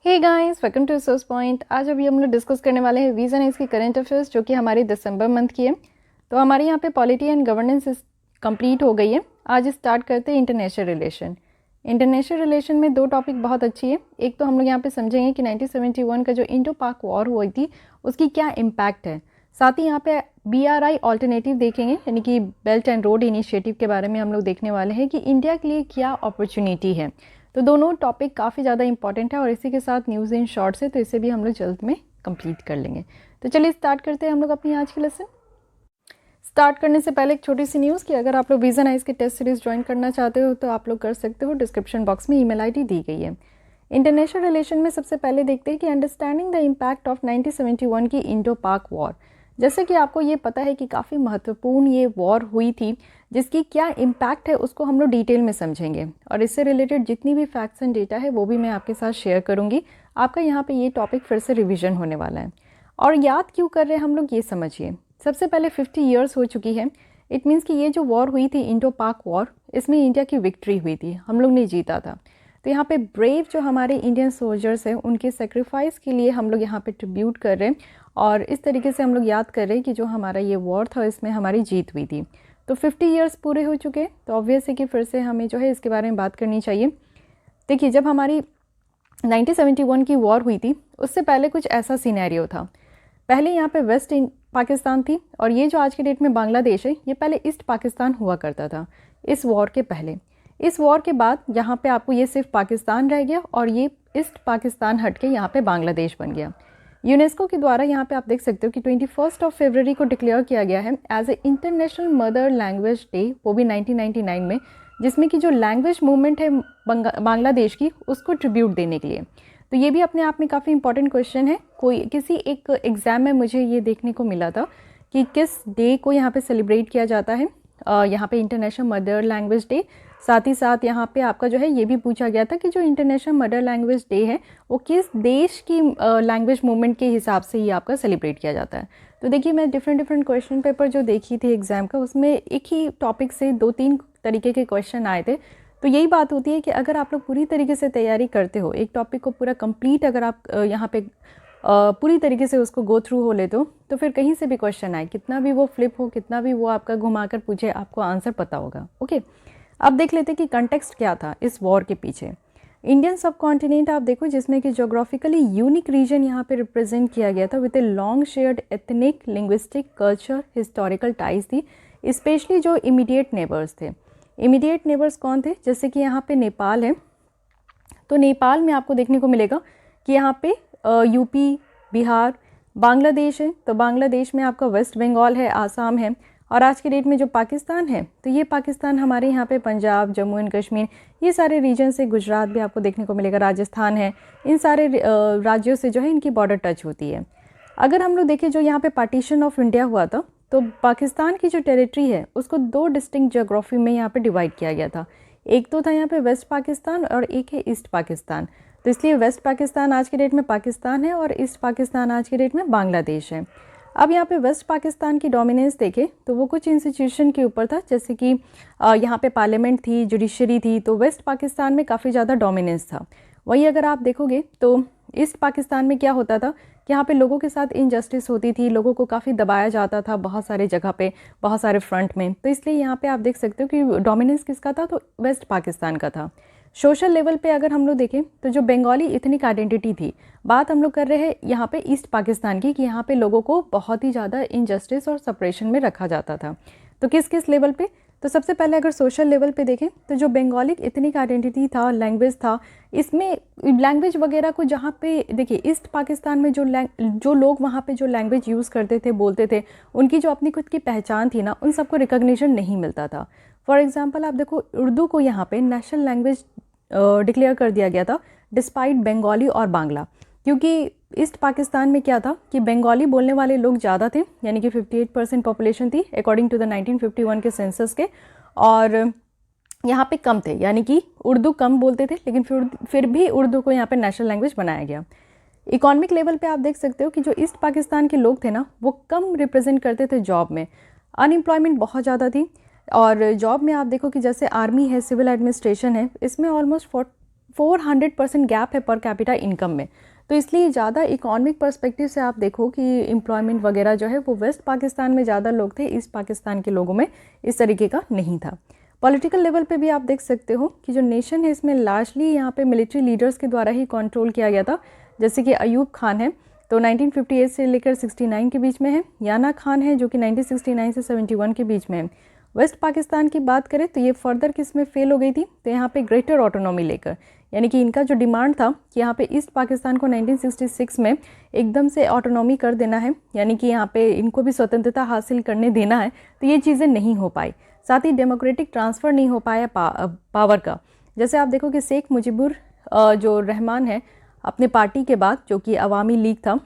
Hey guys, welcome to Source Point. आज अभी हम लोग डिस्कस करने वाले हैं वीज़ा एंड इसकी करंट अफेयर्स, जो कि हमारे दिसंबर मंथ की है। तो हमारे यहाँ पे पॉलिटी एंड गवर्नेंस कंप्लीट हो गई है। आज स्टार्ट करते हैं इंटरनेशनल रिलेशन। इंटरनेशनल रिलेशन में दो टॉपिक बहुत अच्छी है। एक तो हम लोग यहाँ पे समझेंगे कि 1971 का जो इंडो पाक वॉर हुई थी उसकी क्या इम्पैक्ट है। साथ ही यहाँ पे BRI ऑल्टरनेटिव देखेंगे, यानी कि बेल्ट एंड रोड इनिशिएटिव के बारे में हम लोग देखने वाले हैं कि इंडिया के लिए क्या अपॉर्चुनिटी है। तो दोनों टॉपिक काफ़ी ज़्यादा इंपॉर्टेंट है और इसी के साथ न्यूज़ इन शॉर्ट्स है, तो इसे भी हम लोग जल्द में कंप्लीट कर लेंगे। तो चलिए स्टार्ट करते हैं हम लोग अपनी आज की लेसन। स्टार्ट करने से पहले एक छोटी सी न्यूज़ कि अगर आप लोग वीज़ा नाइस के टेस्ट सीरीज़ ज्वाइन करना चाहते हो तो आप लोग कर सकते हो। डिस्क्रिप्शन बॉक्स में ईमेल आईडी दी गई है। इंटरनेशनल रिलेशन में सबसे पहले देखते हैं कि अंडरस्टैंडिंग द इम्पैक्ट ऑफ 1971 की इंडो पाक वॉर। जैसे कि आपको ये पता है कि काफ़ी महत्वपूर्ण ये वॉर हुई थी, जिसकी क्या इम्पैक्ट है उसको हम लोग डिटेल में समझेंगे और इससे रिलेटेड जितनी भी फैक्ट्स एंड डेटा है वो भी मैं आपके साथ शेयर करूंगी। आपका यहाँ पे ये टॉपिक फिर से रिवीजन होने वाला है। और याद क्यों कर रहे हैं हम लोग, ये समझिए। सबसे पहले 50 ईयर्स हो चुकी है। इट मीन्स कि ये जो वॉर हुई थी इंडो पाक वॉर, इसमें इंडिया की विक्ट्री हुई थी, हम लोग ने जीता था। तो यहाँ पे ब्रेव जो हमारे इंडियन सोल्जर्स हैं उनके सेक्रीफाइस के लिए हम लोग यहाँ पे ट्रिब्यूट कर रहे हैं और इस तरीके से हम लोग याद कर रहे हैं कि जो हमारा ये वॉर था इसमें हमारी जीत हुई थी। तो 50 ईयर्स पूरे हो चुके, तो ऑब्वियस है कि फिर से हमें जो है इसके बारे में बात करनी चाहिए। देखिए, जब हमारी 1971 की वॉर हुई थी उससे पहले कुछ ऐसा सिनेरियो था। पहले यहाँ पे वेस्ट पाकिस्तान थी और ये जो आज के डेट में बांग्लादेश है ये पहले ईस्ट पाकिस्तान हुआ करता था इस वॉर के पहले। इस वॉर के बाद यहाँ पे आपको ये सिर्फ पाकिस्तान रह गया और ये ईस्ट पाकिस्तान हट के यहाँ पे बांग्लादेश बन गया। यूनेस्को के द्वारा यहाँ पे आप देख सकते हो कि 21 फरवरी को डिक्लेयर किया गया है as a International Mother Language Day, वो भी 1999 में, जिसमें कि जो लैंग्वेज मूवमेंट है बांग्लादेश की उसको ट्रिब्यूट देने के लिए। तो ये भी अपने आप में काफ़ी इंपॉर्टेंट क्वेश्चन है। कोई किसी एक एग्ज़ाम में मुझे ये देखने को मिला था कि किस डे को यहाँ पे सेलिब्रेट किया जाता है। यहाँ पे इंटरनेशनल मदर लैंग्वेज डे, साथ ही साथ यहाँ पे आपका जो है ये भी पूछा गया था कि जो इंटरनेशनल मदर लैंग्वेज डे है वो किस देश की लैंग्वेज मूवमेंट के हिसाब से ही आपका सेलिब्रेट किया जाता है। तो देखिए, मैं डिफरेंट क्वेश्चन पेपर जो देखी थी एग्ज़ाम का, उसमें एक ही टॉपिक से 2-3 तरीके के क्वेश्चन आए थे। तो यही बात होती है कि अगर आप लोग पूरी तरीके से तैयारी करते हो, एक टॉपिक को पूरा कंप्लीट अगर आप यहाँ पे पूरी तरीके से उसको गो थ्रू हो लेते हो, तो फिर कहीं से भी क्वेश्चन आए, कितना भी वो फ्लिप हो, कितना भी वो आपका घुमा कर पूछे, आपको आंसर पता होगा। ओके, अब देख लेते कि कंटेक्स्ट क्या था इस वॉर के पीछे। इंडियन सब कॉन्टिनेंट आप देखो, जिसमें कि जोग्राफिकली यूनिक रीजन यहाँ पे रिप्रेजेंट किया गया था with a long shared ethnic, linguistic, culture, historical ties थी, स्पेशली जो इमीडिएट नेबर्स थे। इमीडिएट नेबर्स कौन थे? जैसे कि यहाँ पे नेपाल है, तो नेपाल में आपको देखने को मिलेगा कि यहाँ पे यूपी, बिहार, बांग्लादेश है, तो बांग्लादेश में आपका वेस्ट बंगाल है, आसाम है। और आज के डेट में जो पाकिस्तान है, तो ये पाकिस्तान हमारे यहाँ पे पंजाब, जम्मू एंड कश्मीर, ये सारे रीजन से, गुजरात भी आपको देखने को मिलेगा, राजस्थान है, इन सारे राज्यों से जो है इनकी बॉर्डर टच होती है। अगर हम लोग देखें जो यहाँ पे पार्टीशन ऑफ इंडिया हुआ था, तो पाकिस्तान की जो टेरिटरी है उसको 2 डिस्टिंक्ट ज्योग्राफी में यहाँ पे डिवाइड किया गया था। एक तो था यहाँ पे वेस्ट पाकिस्तान और एक है ईस्ट पाकिस्तान। तो इसलिए वेस्ट पाकिस्तान आज के डेट में पाकिस्तान है और ईस्ट पाकिस्तान आज के डेट में बांग्लादेश है। अब यहाँ पे वेस्ट पाकिस्तान की डोमिनेंस देखें तो वो कुछ इंस्टीट्यूशन के ऊपर था, जैसे कि यहाँ पे पार्लियामेंट थी, जुडिशरी थी, तो वेस्ट पाकिस्तान में काफ़ी ज़्यादा डोमिनेंस था। वहीं अगर आप देखोगे तो ईस्ट पाकिस्तान में क्या होता था कि यहाँ पे लोगों के साथ इनजस्टिस होती थी, लोगों को काफ़ी दबाया जाता था बहुत सारे जगह पे, बहुत सारे फ्रंट में। तो इसलिए यहाँ पे आप देख सकते हो कि डोमिनेंस किसका था, तो वेस्ट पाकिस्तान का था। सोशल लेवल पे अगर हम लोग देखें तो जो बंगाली इथनिक आइडेंटिटी थी, बात हम लोग कर रहे हैं यहाँ पे ईस्ट पाकिस्तान की, कि यहाँ पे लोगों को बहुत ही ज़्यादा इनजस्टिस और सेपरेशन में रखा जाता था। तो किस किस लेवल पे? तो सबसे पहले अगर सोशल लेवल पे देखें तो जो बंगाली इथनिक आइडेंटिटी था, लैंग्वेज था, इसमें लैंग्वेज वगैरह को जहाँ पे देखिए ईस्ट पाकिस्तान में जो लोग वहाँ पे जो लैंग्वेज यूज़ करते थे, बोलते थे, उनकी जो अपनी खुद की पहचान थी ना, उन सबको रिकॉग्निशन नहीं मिलता था। फॉर एग्जांपल आप देखो, उर्दू को यहाँ पे नेशनल लैंग्वेज डिक्लेयर कर दिया गया था डिस्पाइट बंगाली और बांग्ला, क्योंकि ईस्ट पाकिस्तान में क्या था कि बंगाली बोलने वाले लोग ज़्यादा थे, यानी कि 58% पॉपुलेशन थी अकॉर्डिंग टू द 1951 के सेंसस के, और यहाँ पे कम थे, यानी कि उर्दू कम बोलते थे, लेकिन फिर भी उर्दू को यहाँ पे नेशनल लैंग्वेज बनाया गया। इकोनॉमिक लेवल पे आप देख सकते हो कि जो ईस्ट पाकिस्तान के लोग थे ना, वो कम रिप्रेजेंट करते थे जॉब में, अनएम्प्लॉयमेंट बहुत ज़्यादा थी। और जॉब में आप देखो कि जैसे आर्मी है, सिविल एडमिनिस्ट्रेशन है, इसमें ऑलमोस्ट 400% गैप है पर कैपिटा इनकम में। तो इसलिए ज़्यादा इकोनॉमिक पर्सपेक्टिव से आप देखो कि एम्प्लॉयमेंट वगैरह जो है वो वेस्ट पाकिस्तान में ज़्यादा लोग थे, ईस्ट पाकिस्तान के लोगों में इस तरीके का नहीं था। पॉलिटिकल लेवल पे भी आप देख सकते हो कि जो नेशन है इसमें लार्जली यहाँ पे मिलिट्री लीडर्स के द्वारा ही कंट्रोल किया गया था। जैसे कि अयूब खान है तो 1958 से लेकर 69 के बीच में है, याना खान है जो कि 1969 से 71 के बीच में है। वेस्ट पाकिस्तान की बात करें तो ये फर्दर किस में फेल हो गई थी, तो यहाँ पे ग्रेटर ऑटोनॉमी लेकर, यानी कि इनका जो डिमांड था कि यहाँ पे ईस्ट पाकिस्तान को 1966 में एकदम से ऑटोनॉमी कर देना है, यानी कि यहाँ पे इनको भी स्वतंत्रता हासिल करने देना है, तो ये चीज़ें नहीं हो पाई। साथ ही डेमोक्रेटिक ट्रांसफ़र नहीं हो पाया पावर का। जैसे आप देखो कि शेख मुजीबुर जो रहमान है अपने पार्टी के बाद, जो कि अवामी लीग था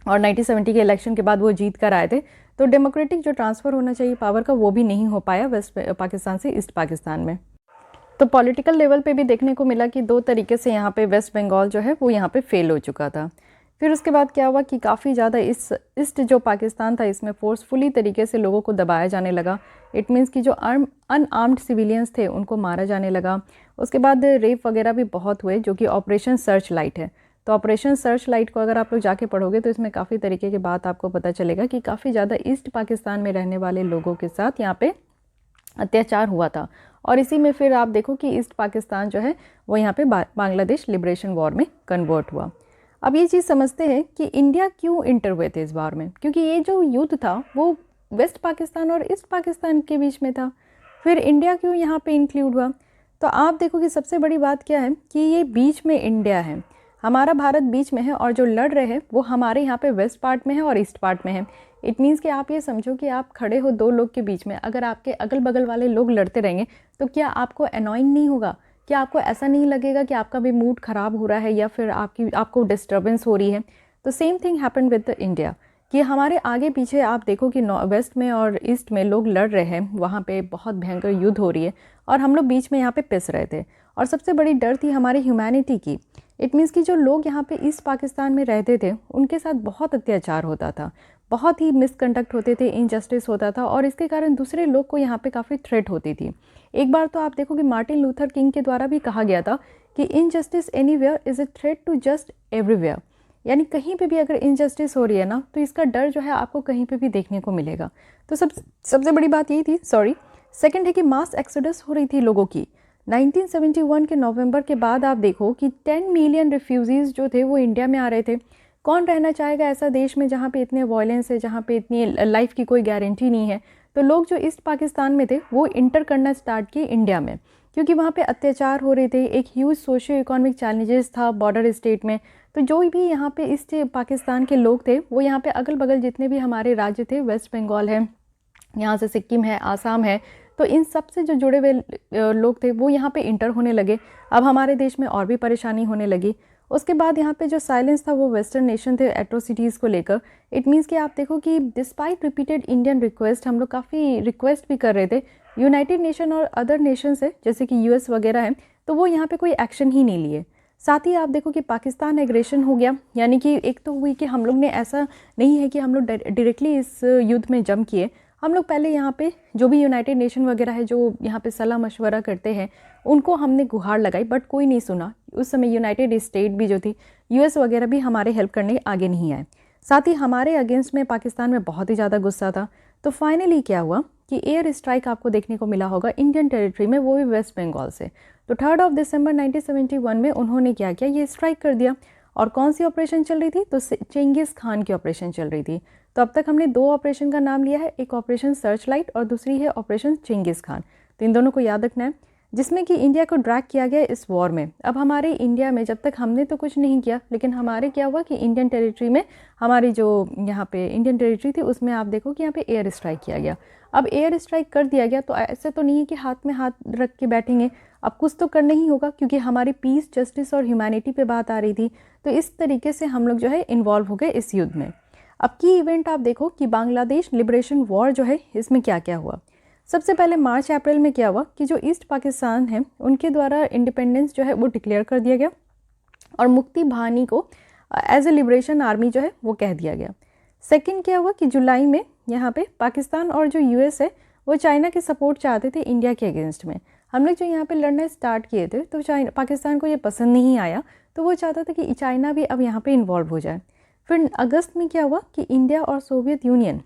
और 1970 के इलेक्शन के बाद वो जीत कर आए थे, तो डेमोक्रेटिक जो ट्रांसफ़र होना चाहिए पावर का वो भी नहीं हो पाया वेस्ट पाकिस्तान से ईस्ट पाकिस्तान में। तो पॉलिटिकल लेवल पे भी देखने को मिला कि दो तरीके से यहाँ पे वेस्ट बंगाल जो है वो यहाँ पे फेल हो चुका था। फिर उसके बाद क्या हुआ कि काफ़ी ज़्यादा इस ईस्ट जो पाकिस्तान था इसमें फोर्सफुली तरीके से लोगों को दबाया जाने लगा। इट मीन्स कि जो अनआर्म्ड सिविलियंस थे उनको मारा जाने लगा। उसके बाद रेप वगैरह भी बहुत हुए, जो कि ऑपरेशन सर्च लाइट है। तो ऑपरेशन सर्च लाइट को अगर आप लोग जाके पढ़ोगे तो इसमें काफ़ी तरीके की बात आपको पता चलेगा कि काफ़ी ज़्यादा ईस्ट पाकिस्तान में रहने वाले लोगों के साथ यहाँ पे अत्याचार हुआ था। और इसी में फिर आप देखो कि ईस्ट पाकिस्तान जो है वो यहाँ पे बांग्लादेश लिबरेशन वॉर में कन्वर्ट हुआ। अब ये चीज़ समझते हैं कि इंडिया क्यों इंटर हुए थे इस बार में, क्योंकि ये जो युद्ध था वो वेस्ट पाकिस्तान और ईस्ट पाकिस्तान के बीच में था। फिर इंडिया क्यों यहाँ पे इंक्लूड हुआ, तो आप देखो कि सबसे बड़ी बात क्या है कि ये बीच में इंडिया है, हमारा भारत बीच में है, और जो लड़ रहे हैं वो हमारे यहाँ पे वेस्ट पार्ट में है और ईस्ट पार्ट में है। इट मीन्स कि आप ये समझो कि आप खड़े हो दो लोग के बीच में, अगर आपके अगल बगल वाले लोग लड़ते रहेंगे तो क्या आपको एनॉइंग नहीं होगा? क्या आपको ऐसा नहीं लगेगा कि आपका भी मूड ख़राब हो रहा है या फिर आपको डिस्टर्बेंस हो रही है? तो same thing happen with the India कि हमारे आगे पीछे आप देखो कि वेस्ट में और ईस्ट में लोग लड़ रहे हैं, वहाँ पे बहुत भयंकर युद्ध हो रही है और हम लोग बीच में यहाँ पे पिस रहे थे। और सबसे बड़ी डर थी हमारी ह्यूमैनिटी की। इट मीन्स कि जो लोग यहाँ पे ईस्ट पाकिस्तान में रहते थे उनके साथ बहुत अत्याचार होता था, बहुत ही मिसकंडक्ट होते थे, इनजस्टिस होता था, और इसके कारण दूसरे लोग को यहाँ पे काफ़ी थ्रेट होती थी। एक बार तो आप देखो कि मार्टिन लूथर किंग के द्वारा भी कहा गया था कि injustice anywhere is a threat to just everywhere, यानी कहीं पे भी अगर इनजस्टिस हो रही है ना तो इसका डर जो है आपको कहीं पे भी देखने को मिलेगा। तो सबसे बड़ी बात यही थी। सेकंड है कि मास एक्सोडस हो रही थी लोगों की। 1971 के नवंबर के बाद आप देखो कि 10 मिलियन रिफ्यूजीज़ जो थे वो इंडिया में आ रहे थे। कौन रहना चाहेगा ऐसा देश में जहाँ पे इतने वायलेंस है, जहाँ पे इतनी लाइफ की कोई गारंटी नहीं है? तो लोग जो ईस्ट पाकिस्तान में थे वो इंटर करना स्टार्ट किए इंडिया में, क्योंकि वहाँ पे अत्याचार हो रहे थे, एक ह्यूज सोशियो इकोनॉमिक चैलेंजेस था बॉर्डर स्टेट में। तो जो भी यहाँ पे ईस्ट पाकिस्तान के लोग थे वो यहाँ पे अगल बगल जितने भी हमारे राज्य थे, वेस्ट बंगाल है, यहाँ से सिक्किम है, आसाम है, तो इन सब से जो जुड़े हुए लोग थे वो यहाँ पे इंटर होने लगे। अब हमारे देश में और भी परेशानी होने लगी। उसके बाद यहाँ पे जो साइलेंस था वो वेस्टर्न नेशन थे एट्रोसिटीज़ को लेकर। इट मीन्स कि आप देखो कि डिस्पाइट रिपीटेड इंडियन रिक्वेस्ट, हम लोग काफ़ी रिक्वेस्ट भी कर रहे थे यूनाइटेड नेशन और अदर नेशन से, जैसे कि यूएस वगैरह हैं, तो वो यहाँ पे कोई एक्शन ही नहीं लिए। साथ ही आप देखो कि पाकिस्तान एग्रेशन हो गया, यानी कि एक तो हुई कि हम लोग ने, ऐसा नहीं है कि हम लोग डायरेक्टली इस युद्ध में जंप किए, हम लोग पहले यहाँ पे जो भी यूनाइटेड नेशन वगैरह है जो यहाँ पे सलाह मशवरा करते हैं उनको हमने गुहार लगाई, बट कोई नहीं सुना। उस समय यूनाइटेड स्टेट भी जो थी, यूएस वगैरह भी हमारे हेल्प करने आगे नहीं आए। साथ ही हमारे अगेंस्ट में पाकिस्तान में बहुत ही ज़्यादा गुस्सा था। तो फाइनली क्या हुआ कि एयर स्ट्राइक आपको देखने को मिला होगा इंडियन टेरिटरी में, वो भी वेस्ट बंगाल से। तो 3 दिसंबर 1971 में उन्होंने क्या किया, ये स्ट्राइक कर दिया। और कौन सी ऑपरेशन चल रही थी, तो चेंगिस खान की ऑपरेशन चल रही थी। तो अब तक हमने 2 ऑपरेशन का नाम लिया है, एक ऑपरेशन सर्च लाइट और दूसरी है ऑपरेशन चेंगिस खान। तो इन दोनों को याद रखना है, जिसमें कि इंडिया को ड्रैग किया गया इस वॉर में। अब हमारे इंडिया में जब तक हमने तो कुछ नहीं किया, लेकिन हमारे क्या हुआ कि इंडियन टेरिटरी में, हमारी जो यहाँ पे इंडियन टेरिटरी थी उसमें आप देखो कि यहाँ पे एयर स्ट्राइक किया गया। अब एयर स्ट्राइक कर दिया गया तो ऐसे तो नहीं है कि हाथ में हाथ रख के बैठेंगे, अब कुछ तो करना ही होगा, क्योंकि हमारी पीस, जस्टिस और ह्यूमैनिटी पे बात आ रही थी। तो इस तरीके से हम लोग जो है इन्वॉल्व हो गए इस युद्ध में। अब की इवेंट आप देखो कि बांग्लादेश लिबरेशन वॉर जो है इसमें क्या क्या हुआ। सबसे पहले मार्च अप्रैल में क्या हुआ कि जो ईस्ट पाकिस्तान है उनके द्वारा इंडिपेंडेंस जो है वो डिक्लेयर कर दिया गया और मुक्ति बाहिनी को एज ए लिबरेशन आर्मी जो है वो कह दिया गया। सेकंड क्या हुआ कि जुलाई में यहाँ पे पाकिस्तान और जो यूएस है वो चाइना की सपोर्ट चाहते थे इंडिया के अगेंस्ट में। हम लोग जो यहाँ पे लड़ना स्टार्ट किए थे तो पाकिस्तान को ये पसंद नहीं आया, तो वो चाहता था कि चाइना भी अब यहाँ पे इन्वॉल्व हो जाए। फिर अगस्त में क्या हुआ कि इंडिया और सोवियत यूनियन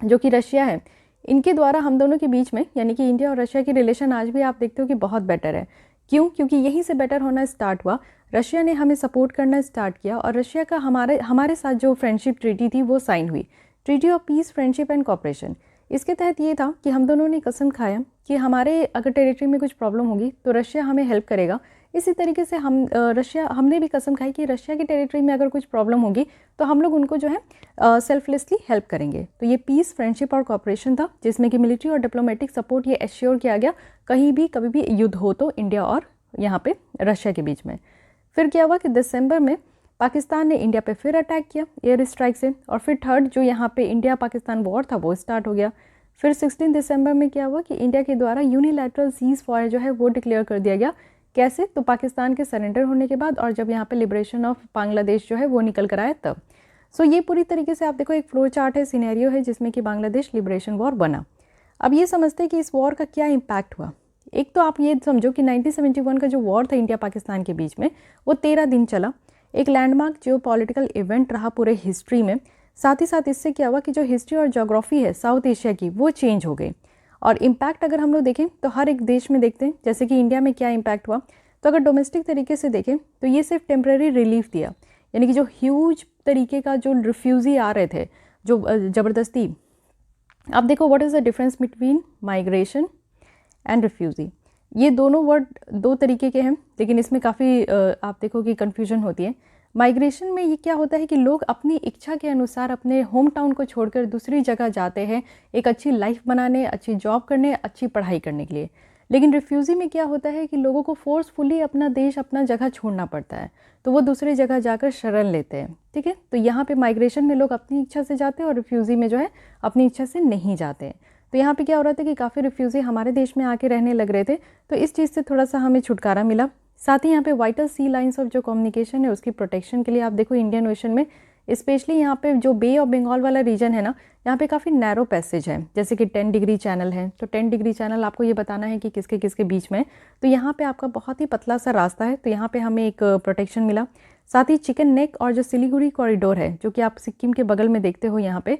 जो कि रशिया है, इनके द्वारा हम दोनों के बीच में, यानी कि इंडिया और रशिया की रिलेशन आज भी आप देखते हो कि बहुत बेटर है। क्यों? क्योंकि यहीं से बेटर होना स्टार्ट हुआ। रशिया ने हमें सपोर्ट करना स्टार्ट किया और रशिया का हमारे साथ जो फ्रेंडशिप ट्रीटी थी वो साइन हुई, treaty of peace, friendship and cooperation. इसके तहत ये था कि हम दोनों ने कसम खाया कि हमारे अगर टेरिटरी में कुछ प्रॉब्लम होगी तो रशिया हमें हेल्प करेगा। इसी तरीके से हमने भी कसम खाई कि रशिया की टेरिटरी में अगर कुछ प्रॉब्लम होगी तो हम लोग उनको जो है सेल्फलेसली हेल्प करेंगे। तो ये पीस, फ्रेंडशिप और कोऑपरेशन था, जिसमें कि मिलिट्री और डिप्लोमेटिक सपोर्ट ये एश्योर किया गया कहीं भी कभी भी युद्ध हो तो इंडिया और यहाँ पे रशिया के बीच में। फिर क्या हुआ कि दिसंबर में पाकिस्तान ने इंडिया पे फिर अटैक किया एयर स्ट्राइक से, और फिर थर्ड जो यहाँ पे इंडिया पाकिस्तान वॉर था वो स्टार्ट हो गया। फिर 16 दिसंबर में क्या हुआ कि इंडिया के द्वारा यूनिलैटरल सीज फायर जो है वो डिक्लेयर कर दिया गया। कैसे? तो पाकिस्तान के सरेंडर होने के बाद और जब यहाँ पे लिबरेशन ऑफ बांग्लादेश जो है वो निकल कर आया तब। सो ये पूरी तरीके से आप देखो एक फ्लो चार्ट है, सिनेरियो है, जिसमें कि बांग्लादेश लिबरेशन वॉर बना। अब ये समझते हैं कि इस वॉर का क्या इम्पैक्ट हुआ। एक तो आप ये समझो कि 1971 का जो वॉर था इंडिया पाकिस्तान के बीच में वो 13 दिन चला, एक लैंडमार्क जियोपॉलिटिकल इवेंट रहा पूरे हिस्ट्री में। साथ ही साथ इससे क्या हुआ कि जो हिस्ट्री और ज्योग्राफी है साउथ एशिया की वो चेंज हो गई। और इम्पैक्ट अगर हम लोग देखें तो हर एक देश में देखते हैं, जैसे कि इंडिया में क्या इम्पैक्ट हुआ। तो अगर डोमेस्टिक तरीके से देखें तो ये सिर्फ टेम्प्रेरी रिलीफ दिया, यानी कि जो ह्यूज तरीके का जो रिफ्यूज़ी आ रहे थे जो ज़बरदस्ती। अब देखो what is the difference between migration and refugee. ये दोनों वर्ड दो तरीके के हैं, लेकिन इसमें काफ़ी आप देखो कि कन्फ्यूजन होती है। माइग्रेशन में ये क्या होता है कि लोग अपनी इच्छा के अनुसार अपने होम टाउन को छोड़कर दूसरी जगह जाते हैं एक अच्छी लाइफ बनाने, अच्छी जॉब करने, अच्छी पढ़ाई करने के लिए। लेकिन रिफ्यूज़ी में क्या होता है कि लोगों को फोर्सफुली अपना देश, अपना जगह छोड़ना पड़ता है, तो वो दूसरी जगह जाकर शरण लेते हैं। ठीक है, तो यहाँ पे माइग्रेशन में लोग अपनी इच्छा से जाते हैं और रिफ्यूज़ी में जो है अपनी इच्छा से नहीं जाते हैं। तो यहाँ पे क्या हो रहा था कि काफ़ी रिफ्यूज़ी हमारे देश में आके रहने लग रहे थे, तो इस चीज़ से थोड़ा सा हमें छुटकारा मिला। साथ ही यहाँ पे वाइटल सी लाइंस ऑफ जो कम्युनिकेशन है उसकी प्रोटेक्शन के लिए आप देखो इंडियन ओशन में, स्पेशली यहाँ पे जो बे ऑफ बंगाल वाला रीजन है ना, यहाँ पे काफ़ी नैरो पैसेज है, जैसे कि 10 डिग्री चैनल है। तो 10 डिग्री चैनल आपको ये बताना है कि किसके किसके बीच में है, तो यहाँ पे आपका बहुत ही पतला सा रास्ता है, तो यहाँ पे हमें एक प्रोटेक्शन मिला। साथ ही चिकन नेक और जो सिलीगुड़ी कॉरिडोर है, जो कि आप सिक्किम के बगल में देखते हो यहाँ पे,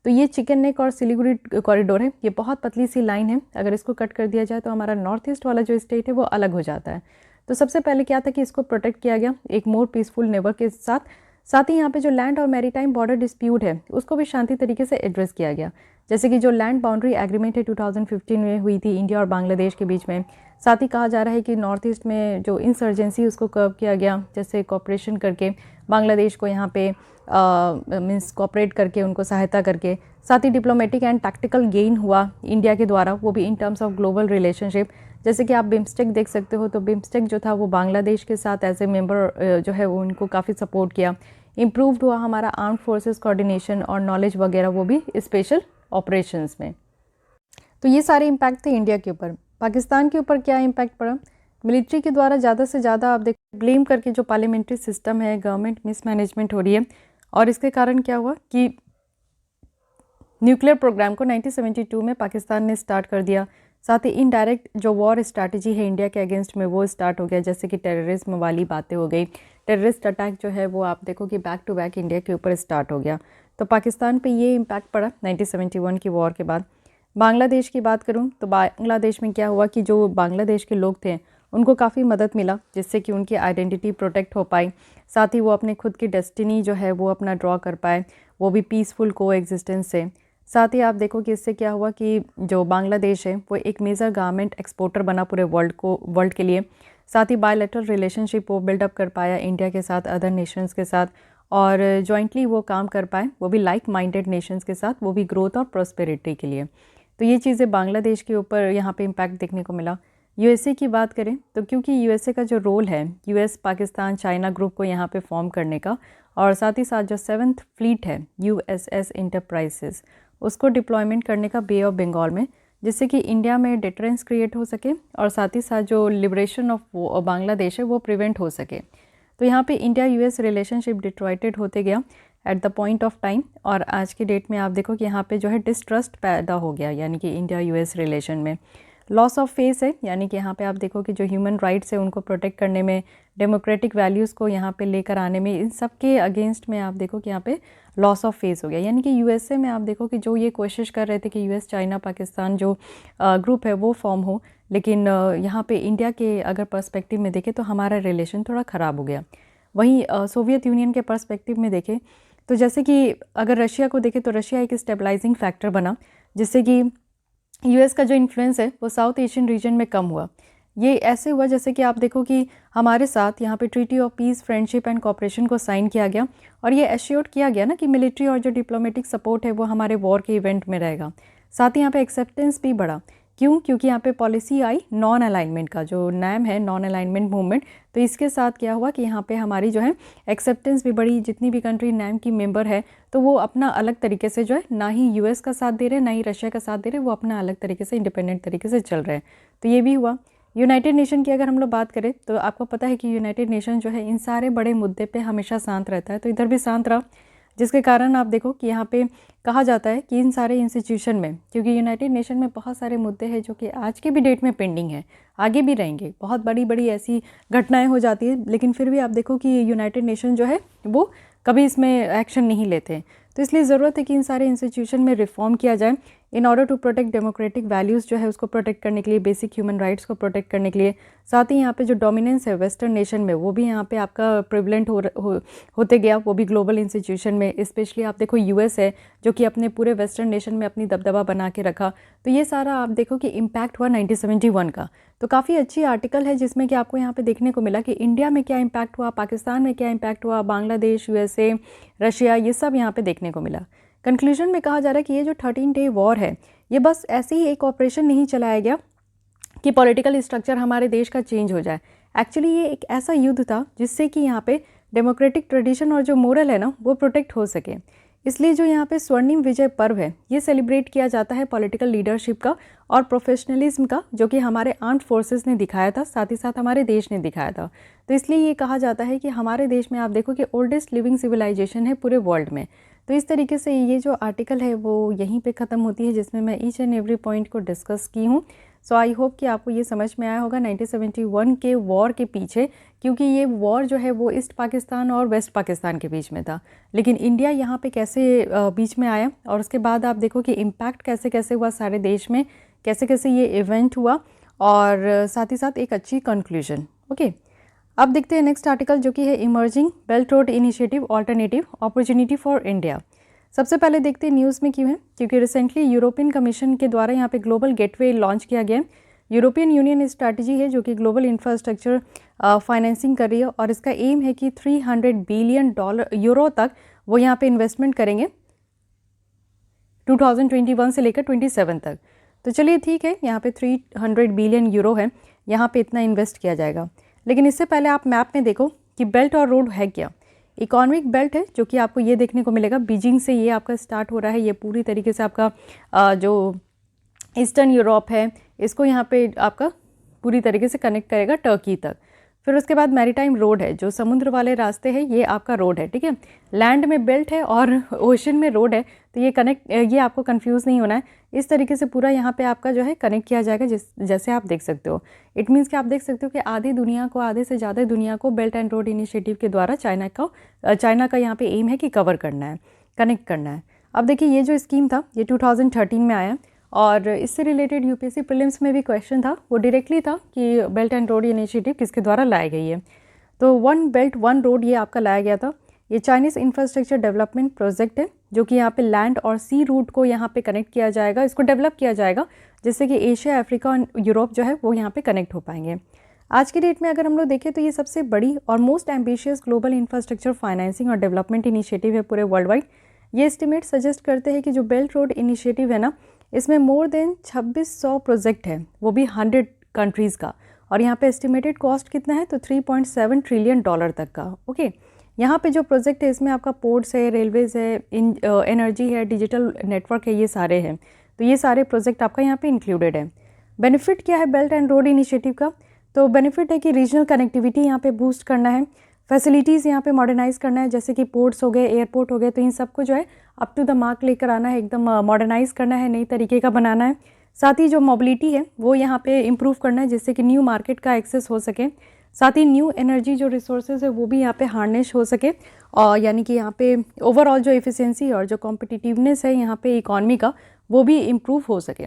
तो ये चिकन नेक और सिलीगुड़ी कॉरिडोर है, ये बहुत पतली सी लाइन है। अगर इसको कट कर दिया जाए तो हमारा नॉर्थ ईस्ट वाला जो स्टेट है वो अलग हो जाता है। तो सबसे पहले क्या था कि इसको प्रोटेक्ट किया गया एक मोर पीसफुल नेबर के साथ। साथ ही यहाँ पे जो लैंड और मैरीटाइम बॉर्डर डिस्प्यूट है उसको भी शांति तरीके से एड्रेस किया गया, जैसे कि जो लैंड बाउंड्री एग्रीमेंट है 2015 में हुई थी इंडिया और बांग्लादेश के बीच में। साथ ही कहा जा रहा है कि नॉर्थ ईस्ट में जो इंसर्जेंसी उसको कर्व किया गया, जैसे कॉपरेशन करके बांग्लादेश को यहाँ पे मीन्स कॉपरेट करके उनको सहायता करके। साथ ही डिप्लोमेटिक एंड टैक्टिकल गेन हुआ इंडिया के द्वारा, वो भी in terms of global relationship. जैसे कि आप बिम्स्टेक देख सकते हो, तो बिम्स्टेक जो था वो बांग्लादेश के साथ एज ए मेंबर जो है वो उनको काफ़ी सपोर्ट किया। इम्प्रूव्ड हुआ हमारा आर्म्ड फोर्सेस कोऑर्डिनेशन और नॉलेज वगैरह, वो भी स्पेशल ऑपरेशंस में। तो ये सारे इम्पैक्ट थे इंडिया के ऊपर। पाकिस्तान के ऊपर क्या इम्पैक्ट पड़ा? मिलिट्री के द्वारा ज़्यादा से ज़्यादा आप देखो ब्लेम करके जो पार्लियामेंट्री सिस्टम है, गवर्नमेंट मिसमैनेजमेंट हो रही है, और इसके कारण क्या हुआ कि न्यूक्लियर प्रोग्राम को 1972 में पाकिस्तान ने स्टार्ट कर दिया। साथ ही इनडायरेक्ट जो वॉर स्ट्रैटेजी है इंडिया के अगेंस्ट में वो स्टार्ट हो गया, जैसे कि टेररिज्म वाली बातें हो गई। टेररिस्ट अटैक जो है वो आप देखो कि बैक टू बैक इंडिया के ऊपर स्टार्ट हो गया। तो पाकिस्तान पे ये इम्पैक्ट पड़ा 1971 की वॉर के बाद। बांग्लादेश की बात करूं तो बांग्लादेश में क्या हुआ कि जो बांग्लादेश के लोग थे उनको काफ़ी मदद मिला, जिससे कि उनकी आइडेंटिटी प्रोटेक्ट हो पाई। साथ ही वो अपने खुद की डेस्टिनी जो है वो अपना ड्रॉ कर पाए, वो भी पीसफुल को एग्जिस्टेंस से। साथ ही आप देखो कि इससे क्या हुआ कि जो बांग्लादेश है वो एक मेजर गारमेंट एक्सपोर्टर बना पूरे वर्ल्ड के लिए। साथ ही बायलैटरल रिलेशनशिप वो बिल्डअप कर पाया इंडिया के साथ, अदर नेशंस के साथ, और जॉइंटली वो काम कर पाए, वो भी लाइक माइंडेड नेशंस के साथ, वो भी ग्रोथ और प्रॉस्पेरिटी के लिए। तो ये चीज़ें बांग्लादेश के ऊपर यहाँ पे इम्पैक्ट देखने को मिला। यूएसए की बात करें तो क्योंकि यूएसए का जो रोल है यूएस पाकिस्तान चाइना ग्रुप को यहाँ पे फॉर्म करने का, और साथ ही साथ जो 7th फ्लीट है USS इंटरप्राइजेस, उसको डिप्लॉयमेंट करने का बे ऑफ बंगाल में, जिससे कि इंडिया में डिटरेंस क्रिएट हो सके और साथ ही साथ जो लिबरेशन ऑफ बांग्लादेश है वो प्रिवेंट हो सके। तो यहाँ पे इंडिया यूएस रिलेशनशिप डिट्रॉइटेड होते गया at the point of time, और आज की डेट में आप देखो कि यहाँ पे जो है डिस्ट्रस्ट पैदा हो गया, यानी कि इंडिया यूएस रिलेशन में। लॉस ऑफ फेस है, यानी कि यहाँ पे आप देखो कि जो ह्यूमन राइट्स है उनको प्रोटेक्ट करने में, डेमोक्रेटिक वैल्यूज़ को यहाँ पे लेकर आने में, इन सब के अगेंस्ट में आप देखो कि यहाँ पे लॉस ऑफ फेस हो गया। यानी कि यूएसए में आप देखो कि जो ये कोशिश कर रहे थे कि यूएस चाइना पाकिस्तान जो ग्रुप है वो फॉर्म हो, लेकिन यहाँ पे इंडिया के अगर पर्सपेक्टिव में देखें तो हमारा रिलेशन थोड़ा ख़राब हो गया। वहीं सोवियत यूनियन के पर्सपेक्टिव में देखें तो जैसे कि अगर रशिया को देखें तो रशिया एक स्टेबलाइजिंग फैक्टर बना, जिससे कि यूएस का जो इन्फ्लुएंस है वो साउथ एशियन रीजन में कम हुआ। ये ऐसे हुआ जैसे कि आप देखो कि हमारे साथ यहाँ पे treaty of peace, friendship and cooperation को साइन किया गया और ये एश्योर किया गया ना कि मिलिट्री और जो डिप्लोमेटिक सपोर्ट है वो हमारे वॉर के इवेंट में रहेगा। साथ ही यहाँ पे एक्सेप्टेंस भी बढ़ा। क्यों? क्योंकि यहाँ पे पॉलिसी आई नॉन अलाइनमेंट का, जो नाम है नॉन अलाइनमेंट मूवमेंट। तो इसके साथ क्या हुआ कि यहाँ पे हमारी जो है एक्सेप्टेंस भी बढ़ी। जितनी भी कंट्री नाम की मेंबर है तो वो अपना अलग तरीके से जो है, ना ही यूएस का साथ दे रहे ना ही रशिया का साथ दे रहे, वो अपना अलग तरीके से इंडिपेंडेंट तरीके से चल रहे हैं। तो ये भी हुआ। यूनाइटेड नेशन की अगर हम लोग बात करें तो आपको पता है कि यूनाइटेड नेशन जो है इन सारे बड़े मुद्दे पे हमेशा शांत रहता है, तो इधर भी शांत रहा, जिसके कारण आप देखो कि यहाँ पे कहा जाता है कि इन सारे इंस्टीट्यूशन में, क्योंकि यूनाइटेड नेशन में बहुत सारे मुद्दे हैं जो कि आज के भी डेट में पेंडिंग है, आगे भी रहेंगे, बहुत बड़ी बड़ी ऐसी घटनाएं हो जाती है, लेकिन फिर भी आप देखो कि यूनाइटेड नेशन जो है वो कभी इसमें एक्शन नहीं लेते। तो इसलिए ज़रूरत है कि इन सारे इंस्टीट्यूशन में रिफॉर्म किया जाए in order to protect democratic values जो है उसको प्रोटेक्ट करने के लिए, बेसिक ह्यूमन राइट्स को प्रोटेक्ट करने के लिए। साथ ही यहाँ पे जो डोमिनेंस है वेस्टर्न नेशन में वो भी यहाँ पे आपका प्रिवलेंट होते गया, वो भी ग्लोबल इंस्टीट्यूशन में। स्पेशली आप देखो यूएस है जो कि अपने पूरे वेस्टर्न नेशन में अपनी दबदबा बना के रखा। तो ये सारा आप देखो कि इम्पैक्ट हुआ 1971 का। तो काफ़ी अच्छी आर्टिकल है जिसमें कि आपको यहाँ पे देखने को मिला कि इंडिया में क्या इम्पैक्ट हुआ, पाकिस्तान में क्या इम्पैक्ट हुआ, बांग्लादेश, यूएसए, रशिया, ये सब यहाँ पे देखने को मिला। कंक्लूजन में कहा जा रहा है कि ये जो 13 डे वॉर है ये बस ऐसे ही एक ऑपरेशन नहीं चलाया गया कि पॉलिटिकल स्ट्रक्चर हमारे देश का चेंज हो जाए। एक्चुअली ये एक ऐसा युद्ध था जिससे कि यहाँ पे डेमोक्रेटिक ट्रेडिशन और जो मोरल है ना वो प्रोटेक्ट हो सके। इसलिए जो यहाँ पे स्वर्णिम विजय पर्व है ये सेलिब्रेट किया जाता है पॉलिटिकल लीडरशिप का और प्रोफेशनलिज्म का, जो कि हमारे आर्म्ड फोर्सेस ने दिखाया था, साथ ही साथ हमारे देश ने दिखाया था। तो इसलिए ये कहा जाता है कि हमारे देश में आप देखो कि ओल्डेस्ट लिविंग सिविलाइजेशन है पूरे वर्ल्ड में। तो इस तरीके से ये जो आर्टिकल है वो यहीं पे ख़त्म होती है, जिसमें मैं ईच एंड एवरी पॉइंट को डिस्कस की हूँ। सो आई होप कि आपको ये समझ में आया होगा 1971 के वॉर के पीछे, क्योंकि ये वॉर जो है वो ईस्ट पाकिस्तान और वेस्ट पाकिस्तान के बीच में था, लेकिन इंडिया यहाँ पे कैसे बीच में आया और उसके बाद आप देखो कि इम्पैक्ट कैसे कैसे हुआ सारे देश में, कैसे कैसे ये इवेंट हुआ और साथ ही साथ एक अच्छी कंक्लूजन। ओके, अब देखते हैं नेक्स्ट आर्टिकल जो कि है emerging belt road initiative alternative opportunity for India. सबसे पहले देखते हैं न्यूज़ में क्यों है, क्योंकि रिसेंटली यूरोपियन कमीशन के द्वारा यहाँ पे ग्लोबल गेटवे लॉन्च किया गया है। यूरोपियन यूनियन स्ट्रैटेजी है जो कि ग्लोबल इंफ्रास्ट्रक्चर फाइनेंसिंग कर रही है और इसका एम है कि 300 बिलियन यूरो तक वो यहाँ पे इन्वेस्टमेंट करेंगे 2021 से लेकर 27 तक। तो चलिए ठीक है, यहाँ पे 300 बिलियन यूरो है, यहाँ पे इतना इन्वेस्ट किया जाएगा। लेकिन इससे पहले आप मैप में देखो कि बेल्ट और रोड है क्या। इकोनॉमिक बेल्ट है जो कि आपको ये देखने को मिलेगा, बीजिंग से ये आपका स्टार्ट हो रहा है, ये पूरी तरीके से आपका जो ईस्टर्न यूरोप है इसको यहाँ पे आपका पूरी तरीके से कनेक्ट करेगा टर्की तक। फिर उसके बाद मैरीटाइम रोड है, जो समुद्र वाले रास्ते हैं, ये आपका रोड है, ठीक है। लैंड में बेल्ट है और ओशन में रोड है, तो ये कनेक्ट, ये आपको कंफ्यूज नहीं होना है। इस तरीके से पूरा यहाँ पे आपका जो है कनेक्ट किया जाएगा, जैसे आप देख सकते हो। इट मीन्स कि आप देख सकते हो कि आधी दुनिया को, आधे से ज़्यादा दुनिया को बेल्ट एंड रोड इनिशिएटिव के द्वारा चाइना का यहाँ पे एम है कि कवर करना है, कनेक्ट करना है। अब देखिए ये जो स्कीम था ये 2013 में आया और इससे रिलेटेड यूपीएससी प्रीलिम्स में भी क्वेश्चन था, वो डायरेक्टली था कि बेल्ट एंड रोड इनिशिएटिव किसके द्वारा लाई गई है। तो वन बेल्ट वन रोड ये आपका लाया गया था। ये चाइनीज़ इंफ्रास्ट्रक्चर डेवलपमेंट प्रोजेक्ट है जो कि यहाँ पे लैंड और सी रूट को यहाँ पे कनेक्ट किया जाएगा, इसको डेवलप किया जाएगा, जिससे कि एशिया, अफ्रीका और यूरोप जो है वो यहाँ पे कनेक्ट हो पाएंगे। आज की डेट में अगर हम लोग देखें तो ये सबसे बड़ी और most ambitious global infrastructure financing और डेवलपमेंट इनिशिएटिव है पूरे वर्ल्ड वाइड। ये एस्टिमेट सजेस्ट करते हैं कि जो बेल्ट रोड इनिशिएटिव है ना, इसमें मोर देन 2600 प्रोजेक्ट है, वो भी 100 कंट्रीज़ का, और यहाँ पे एस्टिमेटेड कॉस्ट कितना है तो $3.7 ट्रिलियन तक का। ओके, यहाँ पे जो प्रोजेक्ट है इसमें आपका पोर्ट्स है, रेलवेज़ है, एनर्जी है, डिजिटल नेटवर्क है, ये सारे हैं। तो ये सारे प्रोजेक्ट आपका यहाँ पे इंक्लूडेड है। बेनिफिट क्या है बेल्ट एंड रोड इनिशिएटिव का? तो बेनिफिट है कि रीजनल कनेक्टिविटी यहाँ पे बूस्ट करना है, फैसिलिटीज़ यहाँ पे मॉडर्नाइज़ करना है, जैसे कि पोर्ट्स हो गए, एयरपोर्ट हो गए, तो इन सबको जो है अप टू द मार्क लेकर आना है, एकदम मॉडर्नाइज़ करना है, नई तरीके का बनाना है। साथ ही जो मोबिलिटी है वो यहाँ पे इम्प्रूव करना है, जिससे कि न्यू मार्केट का एक्सेस हो सके। साथ ही न्यू एनर्जी जो रिसोर्सेज है वो भी यहाँ पे हार्नेस हो सके, और यानी कि यहाँ पे ओवरऑल जो एफिशिएंसी और जो कॉम्पिटिटिवनेस है यहाँ पे इकॉनमी का वो भी इम्प्रूव हो सके।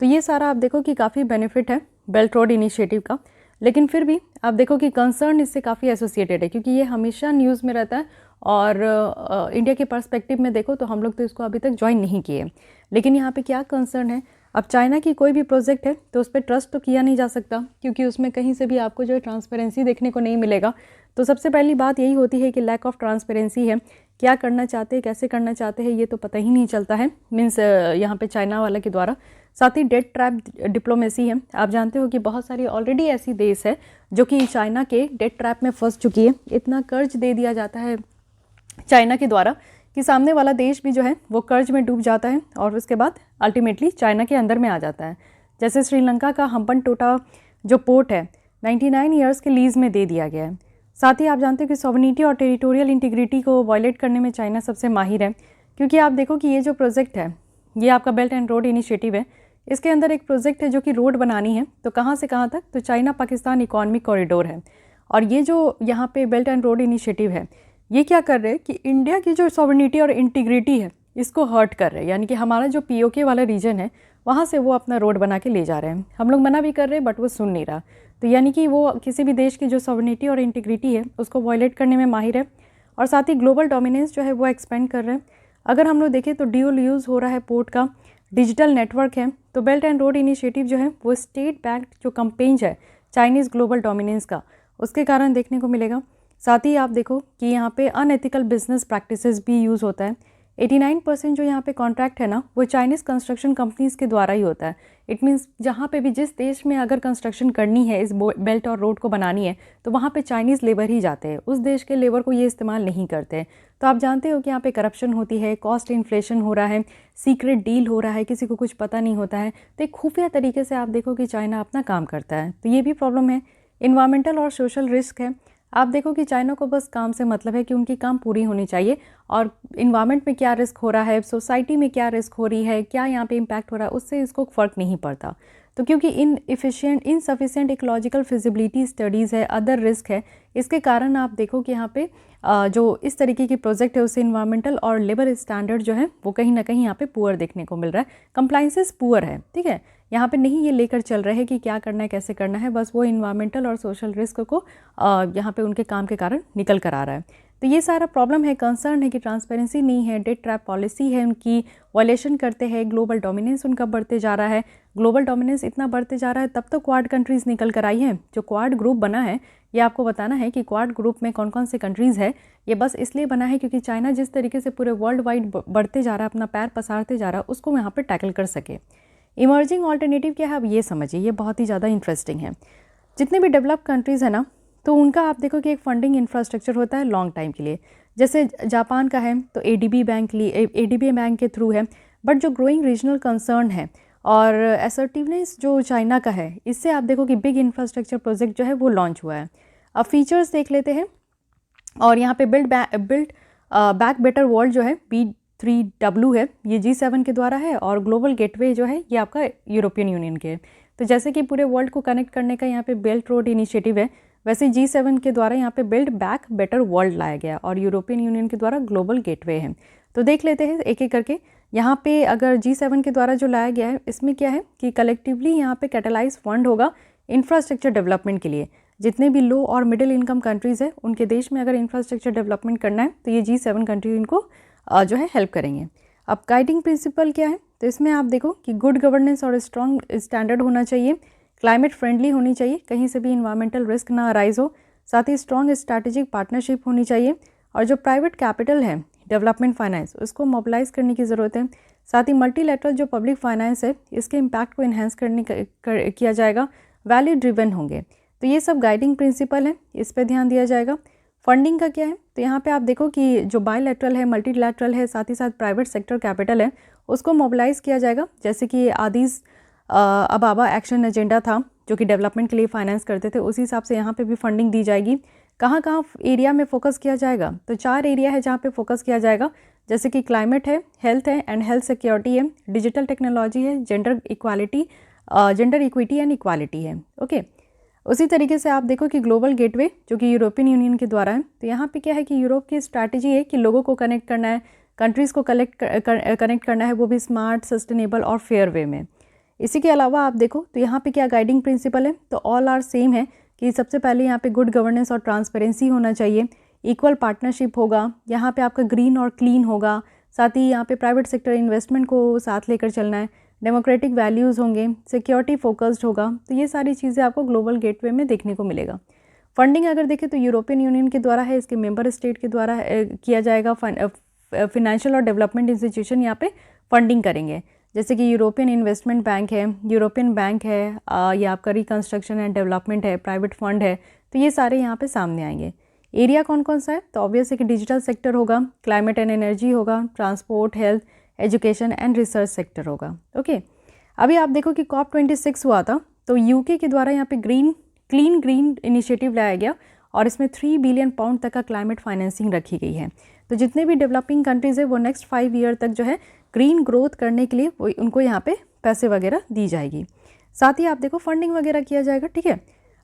तो ये सारा आप देखो कि काफ़ी बेनिफिट है बेल्ट रोड इनिशिएटिव का। लेकिन फिर भी आप देखो कि कंसर्न इससे काफ़ी एसोसिएटेड है, क्योंकि ये हमेशा न्यूज़ में रहता है, और इंडिया के पर्सपेक्टिव में देखो तो हम लोग तो इसको अभी तक ज्वाइन नहीं किए। लेकिन यहाँ पे क्या कंसर्न है, अब चाइना की कोई भी प्रोजेक्ट है तो उस पर ट्रस्ट तो किया नहीं जा सकता, क्योंकि उसमें कहीं से भी आपको जो है ट्रांसपेरेंसी देखने को नहीं मिलेगा। तो सबसे पहली बात यही होती है कि लैक ऑफ ट्रांसपेरेंसी है, क्या करना चाहते हैं, कैसे करना चाहते हैं, ये तो पता ही नहीं चलता है, मीन्स यहाँ पे चाइना वाला के द्वारा। साथ ही डेट ट्रैप डिप्लोमेसी है, आप जानते हो कि बहुत सारी ऑलरेडी ऐसी देश है जो कि चाइना के डेट ट्रैप में फंस चुकी है। इतना कर्ज दे दिया जाता है चाइना के द्वारा कि सामने वाला देश भी जो है वो कर्ज में डूब जाता है, और उसके बाद अल्टीमेटली चाइना के अंदर में आ जाता है। जैसे श्रीलंका का हम्बनटोटा जो पोर्ट है 99 ईयर्स के लीज में दे दिया गया है। साथ ही आप जानते हो कि सॉवरेनिटी और टेरिटोरियल इंटीग्रिटी को वायलेट करने में चाइना सबसे माहिर है, क्योंकि आप देखो कि ये जो प्रोजेक्ट है ये आपका बेल्ट एंड रोड इनिशिएटिव है, इसके अंदर एक प्रोजेक्ट है जो कि रोड बनानी है। तो कहाँ से कहाँ तक, तो चाइना पाकिस्तान इकोनॉमिक कॉरिडोर है। और ये जो यहाँ पे बेल्ट एंड रोड इनिशिएटिव है ये क्या कर रहे हैं कि इंडिया की जो सॉवरेनिटी और इंटीग्रिटी है इसको हर्ट कर रहे हैं, यानी कि हमारा जो पीओके वाला रीजन है वहाँ से वो अपना रोड बना के ले जा रहे हैं। हम लोग मना भी कर रहे हैं बट वो सुन नहीं रहा। तो यानी कि वो किसी भी देश की जो सॉवरेनिटी और इंटीग्रिटी है उसको वायलेट करने में माहिर है, और साथ ही ग्लोबल डोमिनेंस जो है वो एक्सपेंड कर रहे हैं। अगर हम लोग देखें तो ड्यूल यूज़ हो रहा है पोर्ट का, डिजिटल नेटवर्क है। तो बेल्ट एंड रोड इनिशिएटिव जो है वो स्टेट बैक्ड जो कैंपेन है चाइनीज़ ग्लोबल डोमिनेंस का, उसके कारण देखने को मिलेगा। साथ ही आप देखो कि यहाँ पे अनएथिकल बिजनेस प्रैक्टिसेस भी यूज़ होता है। 89% जो यहाँ पे कॉन्ट्रैक्ट है ना वो चाइनीज़ कंस्ट्रक्शन कंपनीज़ के द्वारा ही होता है। इट मीन्स जहाँ पे भी जिस देश में अगर कंस्ट्रक्शन करनी है, इस बेल्ट और रोड को बनानी है, तो वहाँ पे चाइनीज़ लेबर ही जाते हैं, उस देश के लेबर को ये इस्तेमाल नहीं करते। तो आप जानते हो कि यहाँ पे करप्शन होती है, कॉस्ट इन्फ्लेशन हो रहा है, सीक्रेट डील हो रहा है, किसी को कुछ पता नहीं होता है। तो एक खुफिया तरीके से आप देखो कि चाइना अपना काम करता है, तो ये भी प्रॉब्लम है। इन्वायरमेंटल और सोशल रिस्क है, आप देखो कि चाइना को बस काम से मतलब है कि उनकी काम पूरी होनी चाहिए, और इन्वायरमेंट में क्या रिस्क हो रहा है, सोसाइटी में क्या रिस्क हो रही है, क्या यहाँ पे इम्पैक्ट हो रहा है, उससे इसको फ़र्क नहीं पड़ता। तो क्योंकि इनसफिशिएंट इकोलॉजिकल फिजिबिलिटी स्टडीज़ है, अदर रिस्क है, इसके कारण आप देखो कि यहाँ पे जो इस तरीके की प्रोजेक्ट है उससे इन्वायरमेंटल और लेबर स्टैंडर्ड जो है वो कहीं ना कहीं यहाँ पे पुअर देखने को मिल रहा है, कंप्लाइंसेस पुअर है। ठीक है, यहाँ पे नहीं ये लेकर चल रहे हैं कि क्या करना है, कैसे करना है, बस वो इन्वायरमेंटल और सोशल रिस्क को यहाँ पे उनके काम के कारण निकल कर आ रहा है। तो ये सारा प्रॉब्लम है, कंसर्न है कि ट्रांसपेरेंसी नहीं है, डेट ट्रैप पॉलिसी है उनकी, वायलेशन करते हैं, ग्लोबल डोमिनेंस उनका बढ़ते जा रहा है। ग्लोबल डोमिनेंस इतना बढ़ते जा रहा है तब तो क्वाड कंट्रीज़ निकल कर आई हैं। जो क्वाड ग्रुप बना है ये आपको बताना है कि क्वाड ग्रुप में कौन कौन से कंट्रीज़ है। ये बस इसलिए बना है क्योंकि चाइना जिस तरीके से पूरे वर्ल्ड वाइड बढ़ते जा रहा है, अपना पैर पसारते जा रहा है, उसको यहाँ पर टैकल कर सके। इमर्जिंग ऑल्टरनेटिव क्या है, अब ये समझिए, ये बहुत ही ज़्यादा इंटरेस्टिंग है। जितने भी डेवलप कंट्रीज़ है ना, तो उनका आप देखो कि एक फंडिंग इंफ्रास्ट्रक्चर होता है लॉन्ग टाइम के लिए। जैसे जापान का है तो एडीबी बैंक के थ्रू है, बट जो ग्रोइंग रीजनल कंसर्न है और असर्टिवनेस जो चाइना का है, इससे आप देखो कि बिग इंफ्रास्ट्रक्चर प्रोजेक्ट जो है वो लॉन्च हुआ है। अब फीचर्स देख लेते हैं, और यहाँ पे बिल्ड बैक बेटर वर्ल्ड जो है B3W है, ये G7 के द्वारा है, और ग्लोबल गेटवे जो है ये आपका यूरोपियन यूनियन के। तो जैसे कि पूरे वर्ल्ड को कनेक्ट करने का यहाँ पे बेल्ट रोड इनिशिएटिव है, वैसे G7 के द्वारा यहाँ पे बिल्ड बैक बेटर वर्ल्ड लाया गया, और यूरोपियन यूनियन के द्वारा ग्लोबल गेटवे है। तो देख लेते हैं एक एक करके। यहाँ पे अगर G7 के द्वारा जो लाया गया है, इसमें क्या है कि कलेक्टिवली यहाँ पे कैटलाइज फंड होगा इंफ्रास्ट्रक्चर डेवलपमेंट के लिए। जितने भी लो और मिडिल इनकम कंट्रीज़ है उनके देश में अगर इंफ्रास्ट्रक्चर डेवलपमेंट करना है तो ये G7 कंट्री इनको जो है हेल्प करेंगे। अब गाइडिंग प्रिंसिपल क्या है, तो इसमें आप देखो कि गुड गवर्नेंस और स्ट्रॉन्ग स्टैंडर्ड होना चाहिए, क्लाइमेट फ्रेंडली होनी चाहिए, कहीं से भी इन्वायरमेंटल रिस्क ना अराइज हो, साथ ही स्ट्रॉन्ग स्ट्रैटेजिक पार्टनरशिप होनी चाहिए, और जो प्राइवेट कैपिटल है डेवलपमेंट फाइनेंस उसको मोबिलाइज करने की ज़रूरत है। साथ ही मल्टीलैटरल जो पब्लिक फाइनेंस है इसके इम्पैक्ट को इन्हेंस किया जाएगा, वैल्यू ड्रिवन होंगे। तो ये सब गाइडिंग प्रिंसिपल है, इस पर ध्यान दिया जाएगा। फंडिंग का क्या है, तो यहाँ पे आप देखो कि जो बायलैटरल है, मल्टीलैटरल है, साथ ही साथ प्राइवेट सेक्टर कैपिटल है, उसको मोबिलाइज किया जाएगा। जैसे कि आदिस अबाबा एक्शन एजेंडा था जो कि डेवलपमेंट के लिए फाइनेंस करते थे, उसी हिसाब से यहाँ पे भी फंडिंग दी जाएगी। कहाँ कहाँ एरिया में फोकस किया जाएगा, तो 4 एरिया है जहाँ पे फोकस किया जाएगा। जैसे कि क्लाइमेट है, हेल्थ है एंड हेल्थ सिक्योरिटी है, डिजिटल टेक्नोलॉजी है, जेंडर इक्विटी एंड इक्वालिटी है। ओके, उसी तरीके से आप देखो कि ग्लोबल गेटवे जो कि यूरोपियन यूनियन के द्वारा है, तो यहाँ पे क्या है कि यूरोप की स्ट्रैटेजी है कि लोगों को कनेक्ट करना है, कंट्रीज़ को कनेक्ट करना है, वो भी स्मार्ट, सस्टेनेबल और फेयर वे में। इसी के अलावा आप देखो तो यहाँ पे क्या गाइडिंग प्रिंसिपल है, तो ऑल आर सेम है कि सबसे पहले यहाँ पे गुड गवर्नेंस और ट्रांसपेरेंसी होना चाहिए, इक्वल पार्टनरशिप होगा, यहाँ पे आपका ग्रीन और क्लीन होगा, साथ ही यहाँ पे प्राइवेट सेक्टर इन्वेस्टमेंट को साथ लेकर चलना है, डेमोक्रेटिक वैल्यूज़ होंगे, सिक्योरिटी फोकस्ड होगा। तो ये सारी चीज़ें आपको ग्लोबल गेटवे में देखने को मिलेगा। फंडिंग अगर देखें तो यूरोपियन यूनियन के द्वारा है, इसके मेंबर स्टेट के द्वारा किया जाएगा। फाइनेंशियल और डेवलपमेंट इंस्टीट्यूशन यहाँ पे फंडिंग करेंगे, जैसे कि यूरोपियन इन्वेस्टमेंट बैंक है, यूरोपियन बैंक है, या आपका रिकन्स्ट्रक्शन एंड डेवलपमेंट है, प्राइवेट फंड है, तो ये सारे यहाँ पे सामने आएंगे। एरिया कौन कौन सा है, तो ऑब्वियस है कि डिजिटल सेक्टर होगा, क्लाइमेट एंड एनर्जी होगा, transport, health, education and research sector होगा। ओके, अभी आप देखो कि COP26 हुआ था, तो यूके के द्वारा यहाँ पे क्लीन ग्रीन इनिशिएटिव लाया गया और इसमें 3 बिलियन पाउंड तक का क्लाइमेट फाइनेंसिंग रखी गई है। तो जितने भी डेवलपिंग कंट्रीज़ है वो नेक्स्ट 5 ईयर तक जो है ग्रीन ग्रोथ करने के लिए वो उनको यहाँ पे पैसे वगैरह दी जाएगी। साथ ही आप देखो फंडिंग वगैरह किया जाएगा। ठीक है,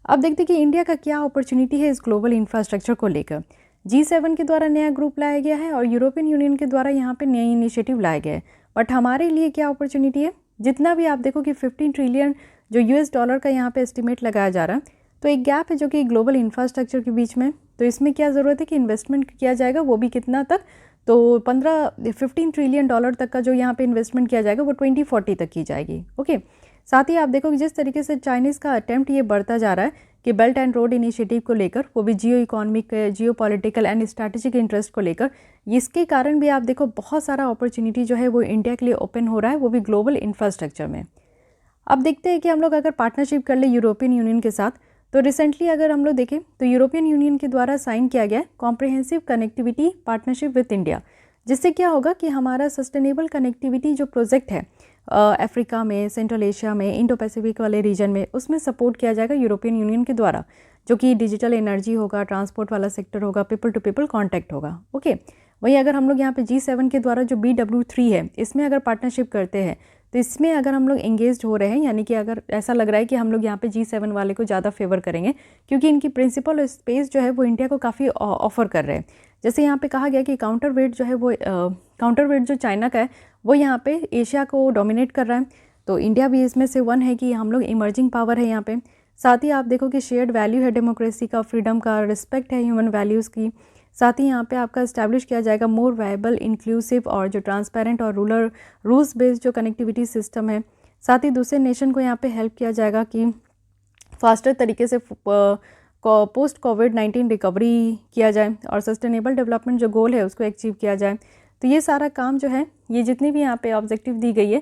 अब देखते कि इंडिया का क्या अपॉर्चुनिटी है इस ग्लोबल इंफ्रास्ट्रक्चर को लेकर। G7 के द्वारा नया ग्रुप लाया गया है और यूरोपियन यूनियन के द्वारा यहाँ पे नई इनिशिएटिव लाया गया है, बट हमारे लिए क्या अपॉर्चुनिटी है, जितना भी आप देखो कि 15 ट्रिलियन जो $US का यहाँ पे एस्टिमेट लगाया जा रहा है, तो एक गैप है जो कि ग्लोबल इंफ्रास्ट्रक्चर के बीच में। तो इसमें क्या ज़रूरत है कि इन्वेस्टमेंट किया जाएगा, वो भी कितना तक, तो 15 ट्रिलियन डॉलर तक का जो यहाँ पे इन्वेस्टमेंट किया जाएगा वो 2040 तक की जाएगी। ओके, साथ ही आप देखो कि जिस तरीके से चाइनीज़ का अटेम्प्ट ये बढ़ता जा रहा है कि बेल्ट एंड रोड इनिशिएटिव को लेकर, वो भी जियो economic, Jio political and strategic interest को लेकर, इसके कारण भी आप देखो बहुत सारा अपॉर्चुनिटी जो है वो इंडिया के लिए ओपन हो रहा है, वो भी ग्लोबल इंफ्रास्ट्रक्चर में। अब देखते हैं कि हम लोग अगर पार्टनरशिप कर ले यूरोपियन यूनियन के साथ, तो रिसेंटली अगर हम लोग देखें तो यूरोपियन यूनियन के द्वारा साइन किया गया है comprehensive connectivity partnership with India, जिससे क्या होगा कि हमारा सस्टेनेबल कनेक्टिविटी जो प्रोजेक्ट है अफ्रीका में, सेंट्रल एशिया में, इंडो पैसिफिक वाले रीजन में, उसमें सपोर्ट किया जाएगा यूरोपियन यूनियन के द्वारा, जो कि डिजिटल एनर्जी होगा, ट्रांसपोर्ट वाला सेक्टर होगा, पीपल टू पीपल कॉन्टैक्ट होगा। ओके, वहीं अगर हम लोग यहाँ पे G7 के द्वारा जो BW3 है, इसमें अगर पार्टनरशिप करते हैं, तो इसमें अगर हम लोग एंगेज्ड हो रहे हैं, यानी कि अगर ऐसा लग रहा है कि हम लोग यहाँ पे G7 वाले को ज़्यादा फेवर करेंगे, क्योंकि इनकी प्रिंसिपल और स्पेस जो है वो इंडिया को काफ़ी ऑफर कर रहे हैं। जैसे यहाँ पे कहा गया कि काउंटर वेट जो है वो जो चाइना का है वो यहाँ पे एशिया को डोमिनेट कर रहा है, तो इंडिया भी इसमें से वन है कि हम लोग इमर्जिंग पावर है यहाँ पे। साथ ही आप देखो कि शेयर्ड वैल्यू है डेमोक्रेसी का, फ्रीडम का, रिस्पेक्ट है ह्यूमन वैल्यूज़ की। साथ ही यहाँ पे आपका इस्टेब्लिश किया जाएगा मोर वायबल, इंक्लूसिव और जो ट्रांसपेरेंट और रूल्स बेस्ड जो कनेक्टिविटी सिस्टम है। साथ ही दूसरे नेशन को यहाँ पे हेल्प किया जाएगा कि फास्टर तरीके से पोस्ट कोविड-19 रिकवरी किया जाए और सस्टेनेबल डेवलपमेंट जो गोल है उसको अचीव किया जाए। तो ये सारा काम जो है, ये जितनी भी यहाँ पे ऑब्जेक्टिव दी गई है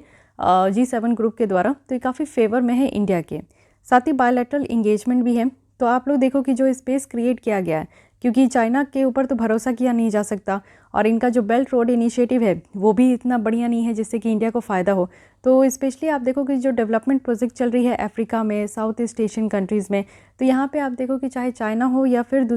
G7 ग्रुप के द्वारा, तो ये काफ़ी फेवर में है इंडिया के। साथ ही बायलैटरल इंगेजमेंट भी है। तो आप लोग देखो कि जो स्पेस क्रिएट किया गया है, क्योंकि चाइना के ऊपर तो भरोसा किया नहीं जा सकता, और इनका जो बेल्ट रोड इनिशिएटिव है वो भी इतना बढ़िया नहीं है जिससे कि इंडिया को फ़ायदा हो। तो स्पेशली आप देखो कि जो डेवलपमेंट प्रोजेक्ट चल रही है अफ्रीका में, साउथ ईस्ट एशियन कंट्रीज़ में, तो यहाँ पे आप देखो कि चाहे चाइना हो या फिर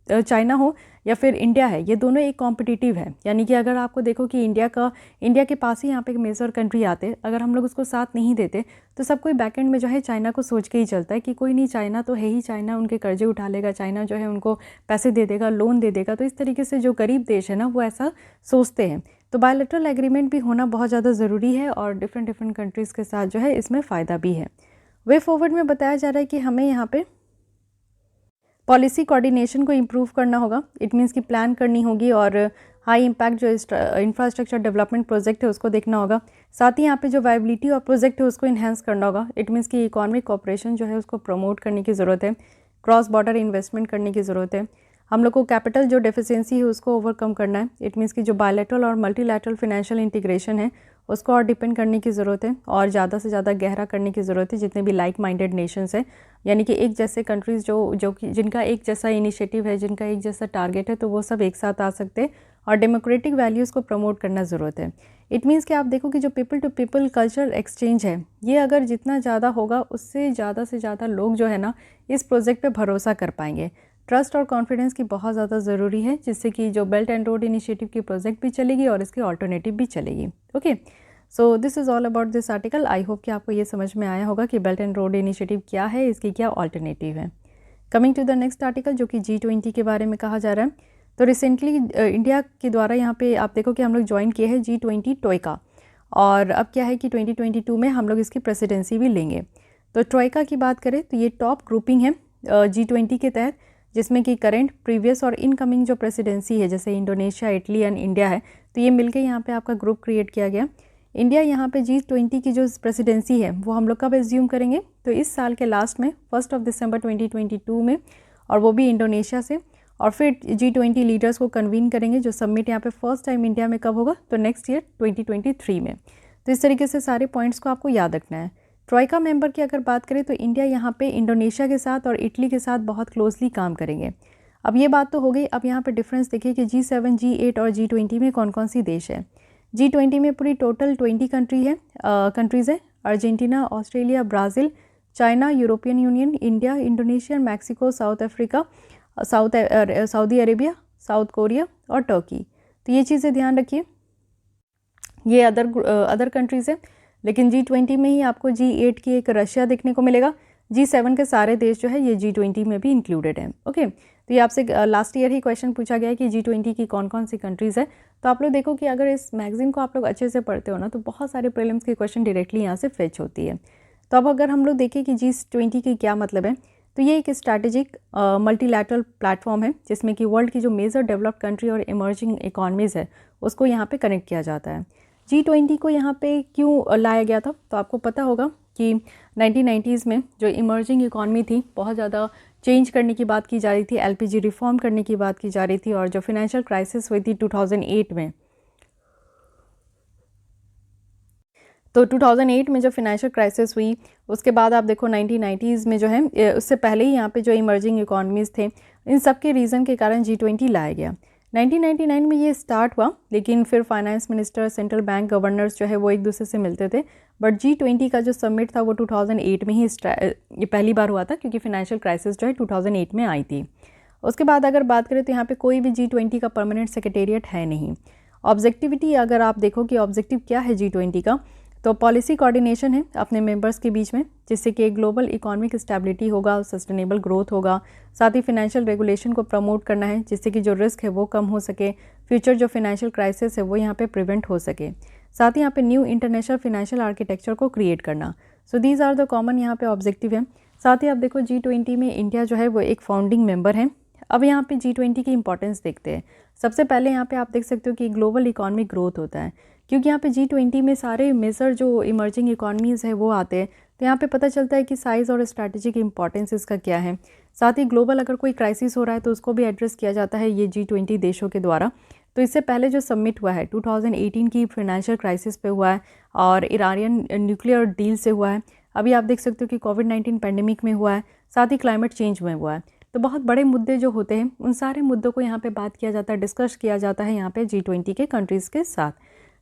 चाइना हो या फिर इंडिया है, ये दोनों एक कॉम्पिटिटिव है। यानी कि अगर आपको देखो कि इंडिया के पास ही यहाँ पे एक मेजर कंट्री आते, अगर हम लोग उसको साथ नहीं देते तो सब कोई बैकएंड में जो है चाइना को सोच के ही चलता है कि कोई नहीं, चाइना तो है ही, चाइना उनके कर्जे उठा लेगा, चाइना जो है उनको पैसे दे देगा, लोन दे देगा। तो इस तरीके से जो गरीब देश है ना वो ऐसा सोचते हैं। तो बायलैटरल एग्रीमेंट भी होना बहुत ज़्यादा ज़रूरी है और डिफरेंट कंट्रीज़ के साथ जो है इसमें फ़ायदा भी है। वे फॉरवर्ड में बताया जा रहा है कि हमें यहाँ पे पॉलिसी कोऑर्डिनेशन को इम्प्रूव करना होगा। इट मीन्स कि प्लान करनी होगी और हाई इम्पैक्ट जो इंफ्रास्ट्रक्चर डेवलपमेंट प्रोजेक्ट है उसको देखना होगा। साथ ही यहाँ पे जो वायबिलिटी और प्रोजेक्ट है उसको इन्हेंस करना होगा। इट मीन्स कि इकोनॉमिक कोऑपरेशन जो है उसको प्रमोट करने की ज़रूरत है, क्रॉस बॉर्डर इन्वेस्टमेंट करने की ज़रूरत है। हम लोग को कैपिटल जो डेफिशिएंसी है उसको ओवरकम करना है। इट मीन्स कि जो बायलैटरल और मल्टीलैटरल फाइनेंशियल इंटीग्रेशन है उसको और डिपेंड करने की ज़रूरत है और ज़्यादा से ज़्यादा गहरा करने की ज़रूरत है। जितने भी लाइक माइंडेड नेशंस हैं, यानी कि एक जैसे कंट्रीज़ जो कि जिनका एक जैसा इनिशिएटिव है, जिनका एक जैसा टारगेट है, तो वो सब एक साथ आ सकते हैं और डेमोक्रेटिक वैल्यूज़ को प्रमोट करना ज़रूरत है। इट मीन्स कि आप देखो कि जो people to people culture exchange है, ये अगर जितना ज़्यादा होगा उससे ज़्यादा से ज़्यादा लोग जो है ना इस प्रोजेक्ट पे भरोसा कर पाएंगे। ट्रस्ट और कॉन्फिडेंस की बहुत ज़्यादा ज़रूरी है, जिससे कि जो बेल्ट एंड रोड इनिशिएटिव की प्रोजेक्ट भी चलेगी और इसकी ऑल्टरनेटिव भी चलेगी। Okay, so this is all about this article. I hope कि आपको ये समझ में आया होगा कि बेल्ट एंड रोड इनिशिएटिव क्या है, इसकी क्या ऑल्टरनेटिव है। Coming to the next article, जो कि G20 के बारे में कहा जा रहा है। तो रिसेंटली इंडिया के द्वारा यहाँ पे आप देखो कि हम लोग ज्वाइन किए हैं G20 ट्रोइका, और अब क्या है कि 2022 में हम लोग इसकी प्रेसिडेंसी भी लेंगे। तो ट्रोइका की बात करें तो ये टॉप ग्रुपिंग है G20 के तहत, जिसमें कि करंट, प्रीवियस और इनकमिंग जो प्रेसिडेंसी है, जैसे इंडोनेशिया, इटली एंड इंडिया है, तो ये मिलकर यहाँ पे आपका ग्रुप क्रिएट किया गया। इंडिया यहाँ पे G20 की जो प्रेसिडेंसी है वो हम लोग कब एज्यूम करेंगे, तो इस साल के लास्ट में 1 दिसंबर 2022 में, और वो भी इंडोनेशिया से। और फिर G20 लीडर्स को कन्वीन करेंगे, जो सबमिट यहाँ पे फर्स्ट टाइम इंडिया में कब होगा, तो नेक्स्ट ईयर 2023 में। तो इस तरीके से सारे पॉइंट्स को आपको याद रखना है। ट्रोइका मेंबर की अगर बात करें तो इंडिया यहाँ पे इंडोनेशिया के साथ और इटली के साथ बहुत क्लोजली काम करेंगे। अब ये बात तो हो गई। अब यहाँ पे डिफरेंस देखिए कि G7, G8 और G20 में कौन कौन सी देश है। G20 में पूरी टोटल 20 कंट्रीज़ है। Argentina, Australia, Brazil, China, European union, India, Indonesia, Mexico, south Africa, Saudi Arabia, south Korea और टर्की। तो ये चीज़ें ध्यान रखिए, ये अदर कंट्रीज़ है। लेकिन G20 में ही आपको G8 की एक रशिया देखने को मिलेगा। G7 के सारे देश जो है ये G20 में भी इंक्लूडेड हैं। ओके, तो ये आपसे लास्ट ईयर ही क्वेश्चन पूछा गया है कि G20 की कौन कौन सी कंट्रीज़ है। तो आप लोग देखो कि अगर इस मैगजीन को आप लोग अच्छे से पढ़ते हो ना, तो बहुत सारे प्रीलिम्स के क्वेश्चन डायरेक्टली यहाँ से फेच होती है। तो अब अगर हम लोग देखें कि G20 की क्या मतलब है, तो ये एक स्ट्रैटेजिक मल्टीलैटरल प्लेटफॉर्म है, जिसमें कि वर्ल्ड की जो मेजर डेवलप्ड कंट्री और इमर्जिंग इकॉनमीज़ है उसको यहाँ पे कनेक्ट किया जाता है। G20 को यहाँ पे क्यों लाया गया था, तो आपको पता होगा कि 1990s में जो इमर्जिंग इकॉनमी थी, बहुत ज़्यादा चेंज करने की बात की जा रही थी, LPG रिफॉर्म करने की बात की जा रही थी, और जो फाइनेंशियल क्राइसिस हुई थी 2008 में, तो 2008 में जो फाइनेंशियल क्राइसिस हुई, उसके बाद आप देखो 1990s में जो है, उससे पहले ही यहाँ पे जो इमर्जिंग इकॉनमीज़ थे, इन सब के रीज़न के कारण G20 लाया गया। 1999 में ये स्टार्ट हुआ, लेकिन फिर finance minister, central bank governors जो है वो एक दूसरे से मिलते थे। बट G20 का जो समिट था वो 2008 में ही ये पहली बार हुआ था, क्योंकि फाइनेंशियल क्राइसिस जो है 2008 में आई थी। उसके बाद अगर बात करें तो यहाँ पे कोई भी G20 का परमानेंट सेक्रेटेरिएट है नहीं। ऑब्जेक्टिविटी अगर आप देखो कि ऑब्जेक्टिव क्या है G20 का, तो पॉलिसी कोऑर्डिनेशन है अपने मेंबर्स के बीच में, जिससे कि एक ग्लोबल इकोनॉमिक स्टेबिलिटी होगा, सस्टेनेबल ग्रोथ होगा। साथ ही फाइनेंशियल रेगुलेशन को प्रमोट करना है, जिससे कि जो रिस्क है वो कम हो सके, फ्यूचर जो फाइनेंशियल क्राइसिस है वो यहाँ पे प्रिवेंट हो सके। साथ ही यहाँ पे न्यू इंटरनेशनल फाइनेंशियल आर्किटेक्चर को क्रिएट करना। So these are the common यहाँ पे ऑब्जेक्टिव है। साथ ही आप देखो G20 में इंडिया जो है वो एक फाउंडिंग मेंबर है। अब यहाँ पे G20 की इंपॉर्टेंस देखते हैं। सबसे पहले यहाँ पे आप देख सकते हो कि ग्लोबल इकॉनमिक ग्रोथ होता है, क्योंकि यहाँ पे G20 में सारे मेजर जो इमर्जिंग इकॉनमीज़ है वो आते हैं। तो यहाँ पे पता चलता है कि साइज़ और स्ट्रैटेजिक इंपॉर्टेंस इसका क्या है। साथ ही ग्लोबल अगर कोई क्राइसिस हो रहा है तो उसको भी एड्रेस किया जाता है ये G20 देशों के द्वारा। तो इससे पहले जो समिट हुआ है 2018 की फाइनेंशियल क्राइसिस पे हुआ है, और ईरानियन न्यूक्लियर डील से हुआ है। अभी आप देख सकते हो कि कोविड-19 पैंडेमिक में हुआ है, साथ ही क्लाइमेट चेंज में हुआ है। तो बहुत बड़े मुद्दे जो होते हैं, उन सारे मुद्दों को यहाँ पे बात किया जाता है, डिस्कस किया जाता है यहाँ पे G20 के कंट्रीज़ के साथ।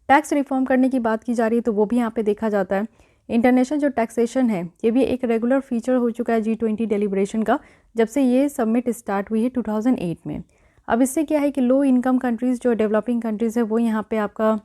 टैक्स रिफॉर्म करने की बात की जा रही है, तो वो भी यहाँ पे देखा जाता है। इंटरनेशनल जो टैक्सेशन है ये भी एक रेगुलर फीचर हो चुका है G20 डेलिब्रेशन का, जब से ये समिट स्टार्ट हुई है 2008 में। अब इससे क्या है कि लो इनकम कंट्रीज़ जो डेवलपिंग कंट्रीज़ है वो यहाँ पे आपका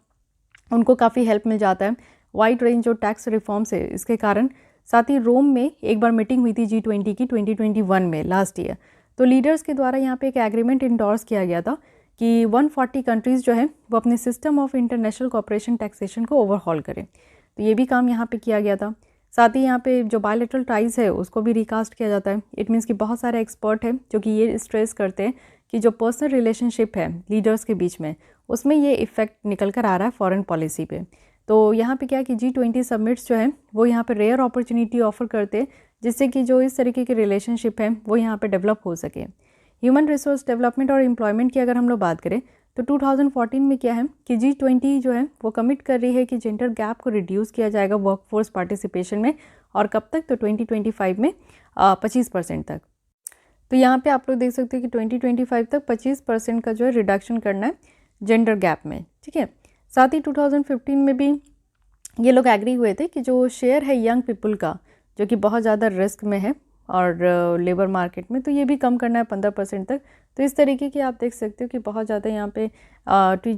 उनको काफ़ी हेल्प मिल जाता है वाइड रेंज जो टैक्स रिफॉर्म्स है इसके कारण। साथ ही रोम में एक बार मीटिंग हुई थी G20 की 2021 में लास्ट ईयर, तो लीडर्स के द्वारा यहाँ पे एक एग्रीमेंट इंडोर्स किया गया था कि 140 कंट्रीज़ जो है वो अपने system of international cooperation taxation को ओवरहॉल करें। तो ये भी काम यहाँ पे किया गया था। साथ ही यहाँ पे जो बायलैटरल टाइज है उसको भी रिकास्ट किया जाता है। इट मीन्स कि बहुत सारे एक्सपर्ट हैं जो कि ये स्ट्रेस करते हैं कि जो पर्सनल रिलेशनशिप है लीडर्स के बीच में, उसमें ये इफेक्ट निकल कर आ रहा है फॉरेन पॉलिसी पे। तो यहाँ पे क्या है कि G20 समिट्स जो है वो यहाँ पे रेयर अपॉर्चुनिटी ऑफर करते हैं, जिससे कि जो इस तरीके की रिलेशनशिप है वो यहाँ पे डेवलप हो सके। ह्यूमन रिसोर्स डेवलपमेंट और एम्प्लॉयमेंट की अगर हम लोग बात करें तो 2014 में क्या है कि G20 जो है वो कमिट कर रही है कि जेंडर गैप को रिड्यूस किया जाएगा वर्कफोर्स पार्टिसिपेशन में, और कब तक, तो 2025 में 25% तक। तो यहाँ पे आप लोग देख सकते हैं कि 2025 तक 25% का जो है रिडक्शन करना है जेंडर गैप में, ठीक है। साथ ही 2015 में भी ये लोग एग्री हुए थे कि जो शेयर है यंग पीपल का जो कि बहुत ज़्यादा रिस्क में है, और लेबर मार्केट में, तो ये भी कम करना है 15% तक। तो इस तरीके की आप देख सकते हो कि बहुत ज़्यादा यहाँ पे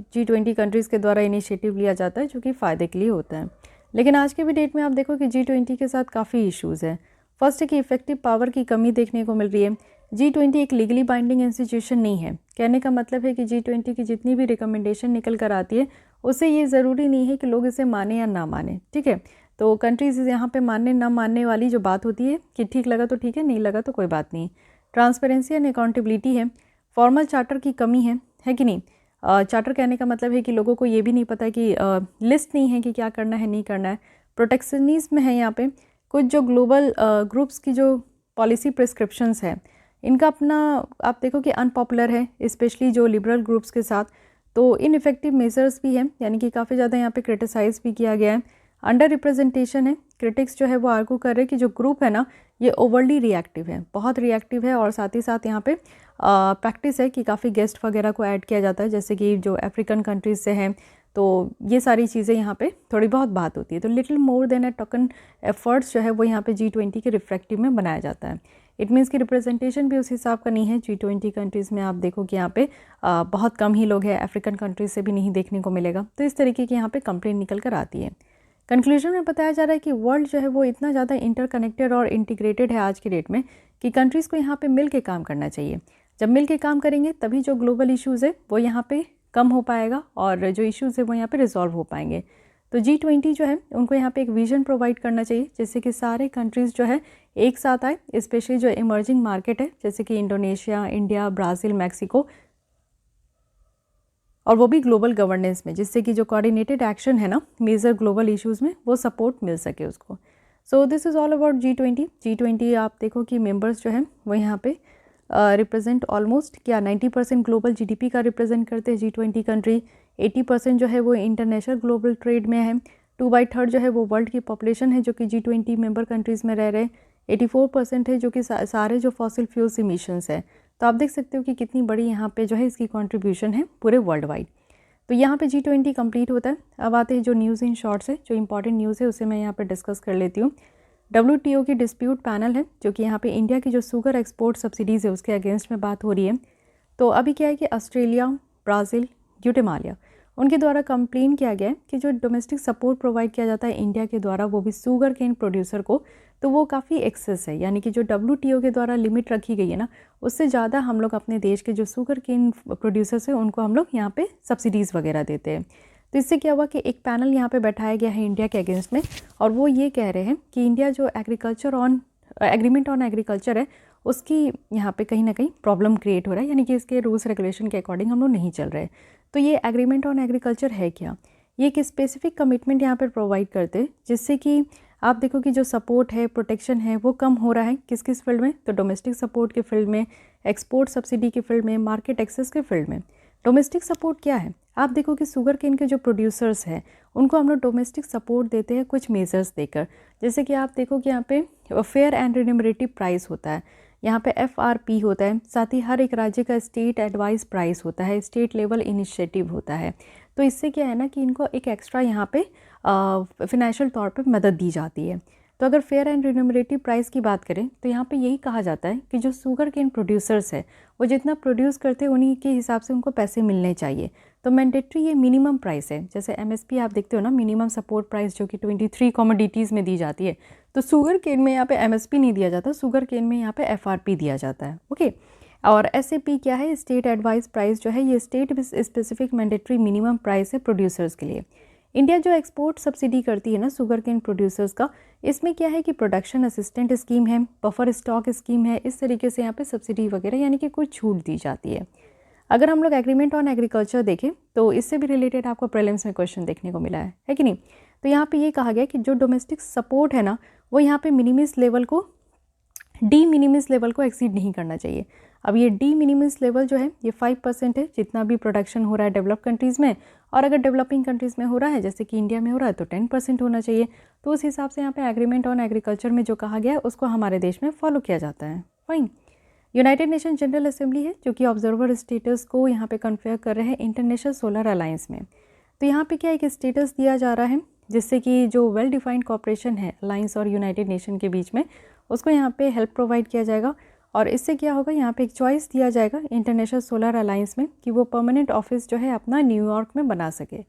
G20 कंट्रीज़ के द्वारा इनिशिएटिव लिया जाता है जो कि फ़ायदे के लिए होता है। लेकिन आज के भी डेट में आप देखो कि G20 के साथ काफ़ी इश्यूज़ हैं। फर्स्ट है कि इफेक्टिव पावर की कमी देखने को मिल रही है। G20 एक लीगली बाइंडिंग इंस्टीट्यूशन नहीं है। कहने का मतलब है कि G20 की जितनी भी रिकमेंडेशन निकल कर आती है उससे ये ज़रूरी नहीं है कि लोग इसे माने या ना माने, ठीक है। तो कंट्रीज़ यहाँ पे मानने ना मानने वाली जो बात होती है कि ठीक लगा तो ठीक है, नहीं लगा तो कोई बात नहीं। ट्रांसपेरेंसी एंड अकाउंटेबिलिटी है। फॉर्मल चार्टर की कमी है कि नहीं। चार्टर कहने का मतलब है कि लोगों को ये भी नहीं पता कि लिस्ट नहीं है कि क्या करना है नहीं करना है। प्रोटेक्शनिज्म है यहाँ पे। कुछ जो ग्लोबल ग्रुप्स की जो पॉलिसी प्रिस्क्रिप्शंस है इनका अपना आप देखो कि अनपॉपुलर है, स्पेशली जो लिबरल ग्रुप्स के साथ। तो इनइफेक्टिव मेजर्स भी हैं, यानी कि काफ़ी ज़्यादा यहाँ पे क्रिटिसाइज़ भी किया गया है। अंडर रिप्रेजेंटेशन है। क्रिटिक्स जो है वो आर्गू कर रहे हैं कि जो ग्रुप है ना ये ओवरली रिएक्टिव है, बहुत रिएक्टिव है, और साथ ही साथ यहाँ पे प्रैक्टिस है कि काफ़ी गेस्ट वगैरह को ऐड किया जाता है, जैसे कि जो अफ्रीकन कंट्रीज़ से हैं। तो ये सारी चीज़ें यहाँ पे थोड़ी बहुत बात होती है। तो little more than a token efforts जो है वो यहाँ पे G20 के रिफ्लेक्टिव में बनाया जाता है। इट मीन्स कि रिप्रेजेंटेशन भी उस हिसाब का नहीं है। G20 कंट्रीज़ में आप देखो कि यहाँ पे बहुत कम ही लोग हैं, अफ्रीकन कंट्रीज से भी नहीं देखने को मिलेगा। तो इस तरीके की यहाँ पे कंप्लेंट निकल कर आती है। कंक्लूजन में बताया जा रहा है कि वर्ल्ड जो है वो इतना ज़्यादा इंटरकनेक्टेड और इंटीग्रेटेड है आज की डेट में कि कंट्रीज़ को यहाँ पे मिल के काम करना चाहिए। जब मिल के काम करेंगे तभी जो ग्लोबल इश्यूज़ है वो यहाँ पे कम हो पाएगा और जो इश्यूज़ है वो यहाँ पे रिजॉल्व हो पाएंगे। तो G20 जो है उनको यहाँ पे एक विजन प्रोवाइड करना चाहिए जिससे कि सारे कंट्रीज़ जो है एक साथ आए, स्पेशली जो इमर्जिंग मार्केट है जैसे कि इंडोनेशिया, इंडिया, ब्राज़ील, मैक्सिको, और वो भी ग्लोबल गवर्नेंस में, जिससे कि जो कोऑर्डिनेटेड एक्शन है ना मेजर ग्लोबल इश्यूज़ में वो सपोर्ट मिल सके उसको। So this is all about G20 आप देखो कि मेंबर्स जो हैं वो यहाँ पे रिप्रेजेंट ऑलमोस्ट क्या 90% ग्लोबल GDP का रिप्रेजेंट करते हैं G20 कंट्री। 80% जो है वो इंटरनेशनल ग्लोबल ट्रेड में है। 2/3 जो है वो वर्ल्ड की पॉपुलेशन है जो कि G20 मेंबर कंट्रीज़ में रह रहे हैं। 84% है जो कि सारे जो फॉसिल फ्यूल्स इमिशंस है। तो आप देख सकते हो कि कितनी बड़ी यहाँ पे जो है इसकी कंट्रीब्यूशन है पूरे वर्ल्ड वाइड। तो यहाँ पे G20 कंप्लीट होता है। अब आते हैं जो न्यूज़ इन शॉर्ट्स है, जो इंपॉर्टेंट न्यूज़ है उसे मैं यहाँ पे डिस्कस कर लेती हूँ। WTO की डिस्प्यूट पैनल है जो कि यहाँ पे इंडिया की जो शुगर एक्सपोर्ट सब्सिडीज़ है उसके अगेंस्ट में बात हो रही है। तो अभी क्या है कि ऑस्ट्रेलिया, ब्राज़ील, ग्वाटेमाला उनके द्वारा कंप्लेन किया गया है कि जो डोमेस्टिक सपोर्ट प्रोवाइड किया जाता है इंडिया के द्वारा वो भी शुगर केन प्रोड्यूसर को, तो वो काफ़ी एक्सेस है। यानी कि जो WTO के द्वारा लिमिट रखी गई है ना उससे ज़्यादा हम लोग अपने देश के जो शुगर केन प्रोड्यूसर्स हैं उनको हम लोग यहाँ पे सब्सिडीज़ वगैरह देते हैं। तो इससे क्या हुआ कि एक पैनल यहाँ पे बैठाया गया है इंडिया के अगेंस्ट में, और वो ये कह रहे हैं कि इंडिया जो एग्रीमेंट ऑन एग्रीकल्चर है उसकी यहाँ पे कहीं ना कहीं प्रॉब्लम क्रिएट हो रहा है, यानी कि इसके रूल्स रेगुलेशन के अकॉर्डिंग हम लोग नहीं चल रहे। तो ये एग्रीमेंट ऑन एग्रीकल्चर है क्या? ये एक स्पेसिफिक कमिटमेंट यहाँ पर प्रोवाइड करते हैं जिससे कि आप देखो कि जो सपोर्ट है, प्रोटेक्शन है वो कम हो रहा है। किस किस फील्ड में? तो डोमेस्टिक सपोर्ट के फील्ड में, एक्सपोर्ट सब्सिडी के फील्ड में, मार्केट एक्सेस के फील्ड में। डोमेस्टिक सपोर्ट क्या है? आप देखो कि शुगर केन के जो प्रोड्यूसर्स हैं उनको हम लोग डोमेस्टिक सपोर्ट देते हैं कुछ मेजर्स देकर। जैसे कि आप देखो कि यहाँ पे फेयर एंड रिन्यूमरेटिव प्राइस होता है, यहाँ पे FRP होता है, साथ ही हर एक राज्य का स्टेट एडवाइस प्राइस होता है, स्टेट लेवल इनिशिएटिव होता है। तो इससे क्या है ना कि इनको एक एक्स्ट्रा यहाँ पे फिनेंशियल तौर पे मदद दी जाती है। तो अगर फेयर एंड रिन्यूमरेटिव प्राइस की बात करें तो यहाँ पे यही कहा जाता है कि जो शुगर केन प्रोड्यूसर्स है वो जितना प्रोड्यूस करते हैं उन्हीं के हिसाब से उनको पैसे मिलने चाहिए। तो मैंडेटरी ये मिनिमम प्राइस है। जैसे MSP आप देखते हो ना, मिनिमम सपोर्ट प्राइस, जो कि 23 कमोडिटीज़ में दी जाती है। तो शुगर केन में यहाँ पे MSP नहीं दिया जाता, शुगर केन में यहाँ पे FRP दिया जाता है। ओके, और SAP क्या है? स्टेट एडवाइस प्राइस जो है ये state specific mandatory minimum price है प्रोड्यूसर्स के लिए। इंडिया जो एक्सपोर्ट सब्सिडी करती है ना शुगर केन प्रोड्यूसर्स का, इसमें क्या है कि प्रोडक्शन असिस्टेंट स्कीम है, बफर स्टॉक स्कीम है, इस तरीके से यहाँ पे सब्सिडी वगैरह यानी कि कुछ छूट दी जाती है। अगर हम लोग एग्रीमेंट ऑन एग्रीकल्चर देखें तो इससे भी रिलेटेड आपको प्रीलिम्स में क्वेश्चन देखने को मिला है कि नहीं। तो यहाँ पे ये कहा गया कि जो डोमेस्टिक सपोर्ट है ना वो यहाँ पे डी मिनिमिस लेवल को एक्सीड नहीं करना चाहिए। अब ये डी मिनिमिस लेवल जो है ये 5% है जितना भी प्रोडक्शन हो रहा है डेवलप कंट्रीज़ में, और अगर डेवलपिंग कंट्रीज़ में हो रहा है जैसे कि इंडिया में हो रहा है तो 10% होना चाहिए। तो उस हिसाब से यहाँ पे एग्रीमेंट ऑन एग्रीकल्चर में जो कहा गया है उसको हमारे देश में फॉलो किया जाता है। Fine. United nation general assembly है जो कि ऑब्जर्वर स्टेटस को यहाँ पे कन्फेयर कर रहे हैं इंटरनेशनल सोलर अलायंस में। तो यहाँ पे क्या एक स्टेटस दिया जा रहा है जिससे कि जो वेल डिफाइंड कॉपरेशन है अलायंस और यूनाइटेड नेशन के बीच में उसको यहाँ पे हेल्प प्रोवाइड किया जाएगा। और इससे क्या होगा, यहाँ पे एक चॉइस दिया जाएगा इंटरनेशनल सोलर अलायंस में कि वो परमानेंट ऑफिस जो है अपना न्यूयॉर्क में बना सके।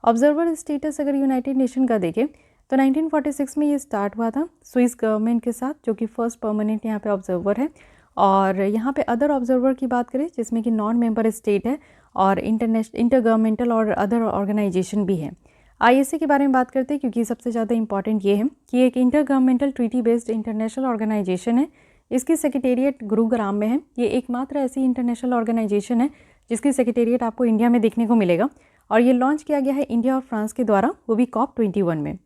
ऑब्जर्वर स्टेटस अगर यूनाइटेड नेशन का देखें तो 1946 में ये स्टार्ट हुआ था स्विस गवर्नमेंट के साथ, जो कि फर्स्ट परमानेंट यहाँ पे ऑब्जर्वर है। और यहाँ पे अदर ऑब्जर्वर की बात करें जिसमें कि नॉन मेंबर स्टेट है और इंटर गवर्नमेंटल और अदर ऑर्गेनाइजेशन भी है। ISA के बारे में बात करते हैं क्योंकि सबसे ज़्यादा इंपॉर्टेंट ये है कि एक intergovernmental treaty based international organisation है। इसकी सेक्रेटेरिएट गुरुग्राम में है। ये एकमात्र ऐसी इंटरनेशनल ऑर्गेनाइजेशन है जिसकी सेक्रेटेरिएट आपको इंडिया में देखने को मिलेगा और ये लॉन्च किया गया है इंडिया और फ्रांस के द्वारा, वो भी COP21 में।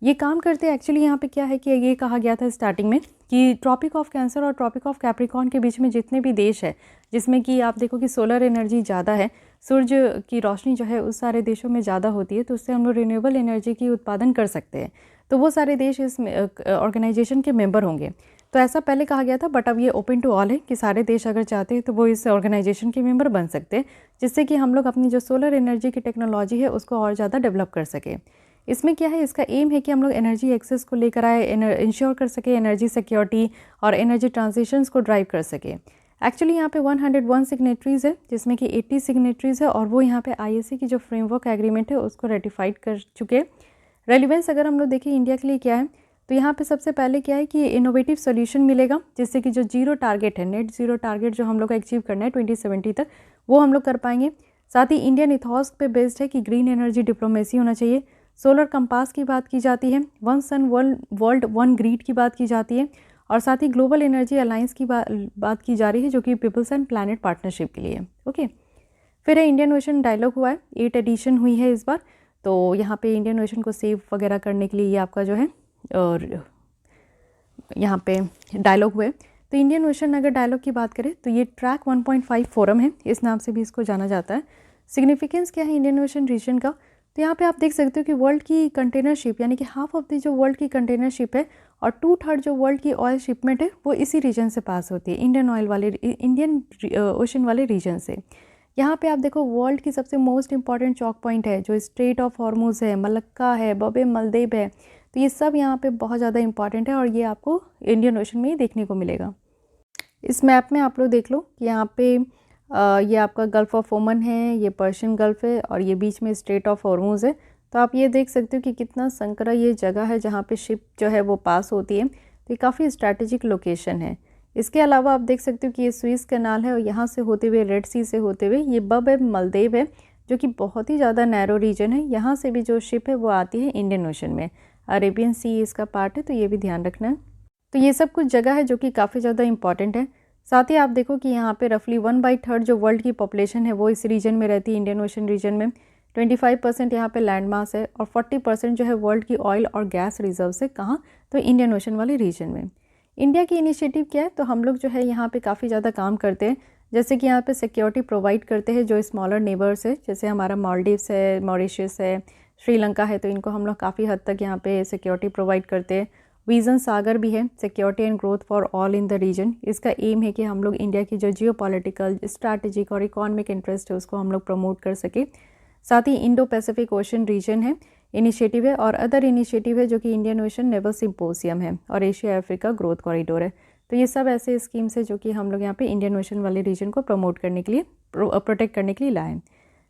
ये काम करते हैं एक्चुअली यहाँ पे क्या है कि ये कहा गया था स्टार्टिंग में कि ट्रॉपिक ऑफ कैंसर और ट्रॉपिक ऑफ कैप्रिकॉर्न के बीच में जितने भी देश है जिसमें कि आप देखो कि सोलर एनर्जी ज़्यादा है, सूर्य की रोशनी जो है उस सारे देशों में ज़्यादा होती है, तो उससे हम लोग रिन्यूएबल एनर्जी की उत्पादन कर सकते हैं। तो वो सारे देश इस ऑर्गेनाइजेशन के मेंबर होंगे। तो ऐसा पहले कहा गया था, बट अब ये ओपन टू ऑल है कि सारे देश अगर चाहते हैं तो वो इस ऑर्गेनाइजेशन के मेंबर बन सकते हैं, जिससे कि हम लोग अपनी जो सोलर एनर्जी की टेक्नोलॉजी है उसको और ज़्यादा डेवलप कर सके। इसमें क्या है, इसका एम है कि हम लोग एनर्जी एक्सेस को लेकर आए, इंश्योर कर सके एनर्जी सिक्योरिटी और एनर्जी ट्रांजिशंस को ड्राइव कर सके। एक्चुअली यहाँ पे 101 सिग्नेटरीज़ है जिसमें कि 80 सिग्नेटरीज़ है और वो यहाँ पे ISA की जो फ्रेमवर्क एग्रीमेंट है उसको रेटिफाइड कर चुके। रेलिवेंस अगर हम लोग देखें इंडिया के लिए क्या है, तो यहाँ पे सबसे पहले क्या है कि इनोवेटिव सोल्यूशन मिलेगा जिससे कि जो जीरो टारगेट है, नेट जीरो टारगेट जो हम लोग को अचीव करना है 2070 तक, वो हम लोग कर पाएंगे। साथ ही इंडियन इथॉस पे बेस्ड है कि ग्रीन एनर्जी डिप्लोमेसी होना चाहिए। सोलर कंपास की बात की जाती है, वन सन वर्ल्ड वन ग्रिड की बात की जाती है और साथ ही ग्लोबल एनर्जी अलायंस की बात की जा रही है जो कि पीपल्स एंड प्लैनेट पार्टनरशिप के लिए। ओके, फिर है इंडियन ओशन डायलॉग हुआ है, 8 एडिशन हुई है इस बार। तो यहाँ पे इंडियन ओशन को सेव वगैरह करने के लिए ये आपका जो है और यहाँ पे डायलॉग हुए। तो इंडियन ओशन अगर डायलॉग की बात करें तो ये ट्रैक 1.5 फोरम है, इस नाम से भी इसको जाना जाता है। सिग्निफिकेंस क्या है इंडियन ओशन रीजन का, तो यहाँ पे आप देख सकते हो कि वर्ल्ड की कंटेनरशिप यानी कि हाफ ऑफ द जो वर्ल्ड की कंटेनरशिप है और 2/3 जो वर्ल्ड की ऑयल शिपमेंट है वो इसी रीजन से पास होती है, इंडियन ओशन वाले रीजन से। यहाँ पे आप देखो वर्ल्ड की सबसे मोस्ट इंपॉर्टेंट चौक पॉइंट है जो स्ट्रेट ऑफ हॉर्मुज है, मलक्का है, बब ए मलदेब है, तो ये सब यहाँ पे बहुत ज़्यादा इंपॉर्टेंट है और ये आपको इंडियन ओशन में ही देखने को मिलेगा। इस मैप में आप लोग देख लो कि यहाँ पे ये आपका गल्फ़ ऑफ ओमन है, ये पर्शियन गल्फ़ है और ये बीच में स्ट्रेट ऑफ हॉर्मुज है। तो आप ये देख सकते हो कि कितना संकरा ये जगह है जहाँ पे शिप जो है वो पास होती है, तो ये काफ़ी स्ट्रैटेजिक लोकेशन है। इसके अलावा आप देख सकते हो कि ये स्विस कैनाल है और यहाँ से होते हुए रेड सी से होते हुए ये बब ए मलदेब है जो कि बहुत ही ज़्यादा नैरो रीजन है। यहाँ से भी जो शिप है वो आती है इंडियन ओशन में, अरेबियन सी इसका पार्ट है, तो ये भी ध्यान रखना है। तो ये सब कुछ जगह है जो कि काफ़ी ज़्यादा इंपॉर्टेंट है। साथ ही आप देखो कि यहाँ पे रफली 1/3 जो वर्ल्ड की पॉपुलेशन है वो इस रीजन में रहती है, इंडियन ओशन रीजन में। 25% यहाँ पे लैंड मास है और 40% जो है वर्ल्ड की ऑयल और गैस रिजर्व से कहाँ, तो इंडियन ओशन वाले रीजन में। इंडिया की इनिशिएटिव क्या है, तो हम लोग जो है यहाँ पे काफ़ी ज़्यादा काम करते हैं, जैसे कि यहाँ पे सिक्योरिटी प्रोवाइड करते हैं जो स्मॉलर नेबर्स है, जैसे हमारा मालदीव्स है, मॉरिशस है, श्रीलंका है, तो इनको हम लोग काफ़ी हद तक यहाँ पे सिक्योरिटी प्रोवाइड करते हैं। विजन सागर भी है, security and growth for all in the region. इसका एम है कि हम लोग इंडिया की जो जियोपॉलिटिकल, स्ट्रैटेजिक और इकोनॉमिक इंटरेस्ट है उसको हम लोग प्रमोट कर सके। साथ ही इंडो पैसिफिक ओशन रीजन है इनिशिएटिव है और अदर इनिशिएटिव है जो कि इंडियन ओशन नेवल सिम्पोजियम है और एशिया अफ्रीका ग्रोथ कॉरिडोर है। तो ये सब ऐसे स्कीम्स है जो कि हम लोग यहाँ पे इंडियन ओशन वाले रीजन को प्रमोट करने के लिए, प्रोटेक्ट करने के लिए लाए।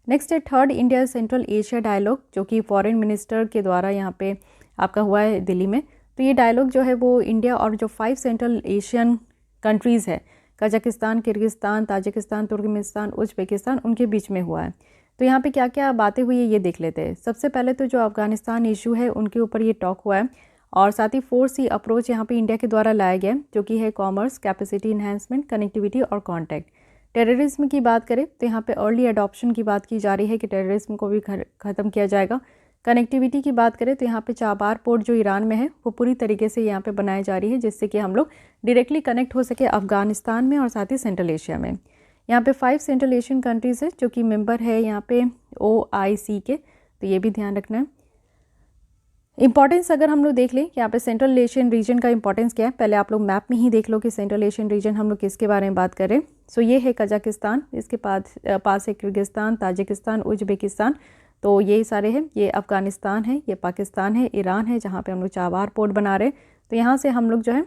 नेक्स्ट है third India Central Asia dialogue जो कि फॉरेन मिनिस्टर के द्वारा यहाँ पे आपका हुआ है दिल्ली में। तो ये डायलॉग जो है वो इंडिया और जो 5 सेंट्रल एशियन कंट्रीज़ है, Kazakhstan, Kyrgyzstan, Tajikistan, Turkmenistan, Uzbekistan, उनके बीच में हुआ है। तो यहाँ पे क्या क्या बातें हुई है ये देख लेते हैं। सबसे पहले तो जो अफगानिस्तान इशू है उनके ऊपर ये टॉक हुआ है और साथ ही 4C अप्रोच यहाँ पे इंडिया के द्वारा लाया गया है जो कि है कॉमर्स, कैपेसिटी इन्हांसमेंट, कनेक्टिविटी और कॉन्टैक्ट। टेररिज्म की बात करें तो यहाँ पे अर्ली अडॉप्शन की बात की जा रही है कि टेररिज्म को भी ख़त्म किया जाएगा। कनेक्टिविटी की बात करें तो यहाँ पे चाबार पोर्ट जो ईरान में है वो पूरी तरीके से यहाँ पे बनाई जा रही है जिससे कि हम लोग डायरेक्टली कनेक्ट हो सके अफगानिस्तान में और साथ ही सेंट्रल एशिया में। यहाँ पे 5 सेंट्रल एशियन कंट्रीज़ है जो कि मेंबर है यहाँ पे OIC के, तो ये भी ध्यान रखना है। इंपॉर्टेंस अगर हम लोग देख लें कि यहाँ पे सेंट्रल एशियन रीजन का इंपॉर्टेंस क्या है, पहले आप लोग मैप में ही देख लो कि सेंट्रल एशियन रीजन हम लोग किसके बारे में बात कर रहे हैं। सो ये है कजाकिस्तान, इसके पास है किर्गिस्तान, ताजिकिस्तान, उज्बेकिस्तान, तो ये सारे हैं। ये अफ़गानिस्तान है, ये पाकिस्तान है, ईरान है जहाँ पे हम लोग चाबार पोर्ट बना रहे हैं। तो यहाँ से हम लोग जो है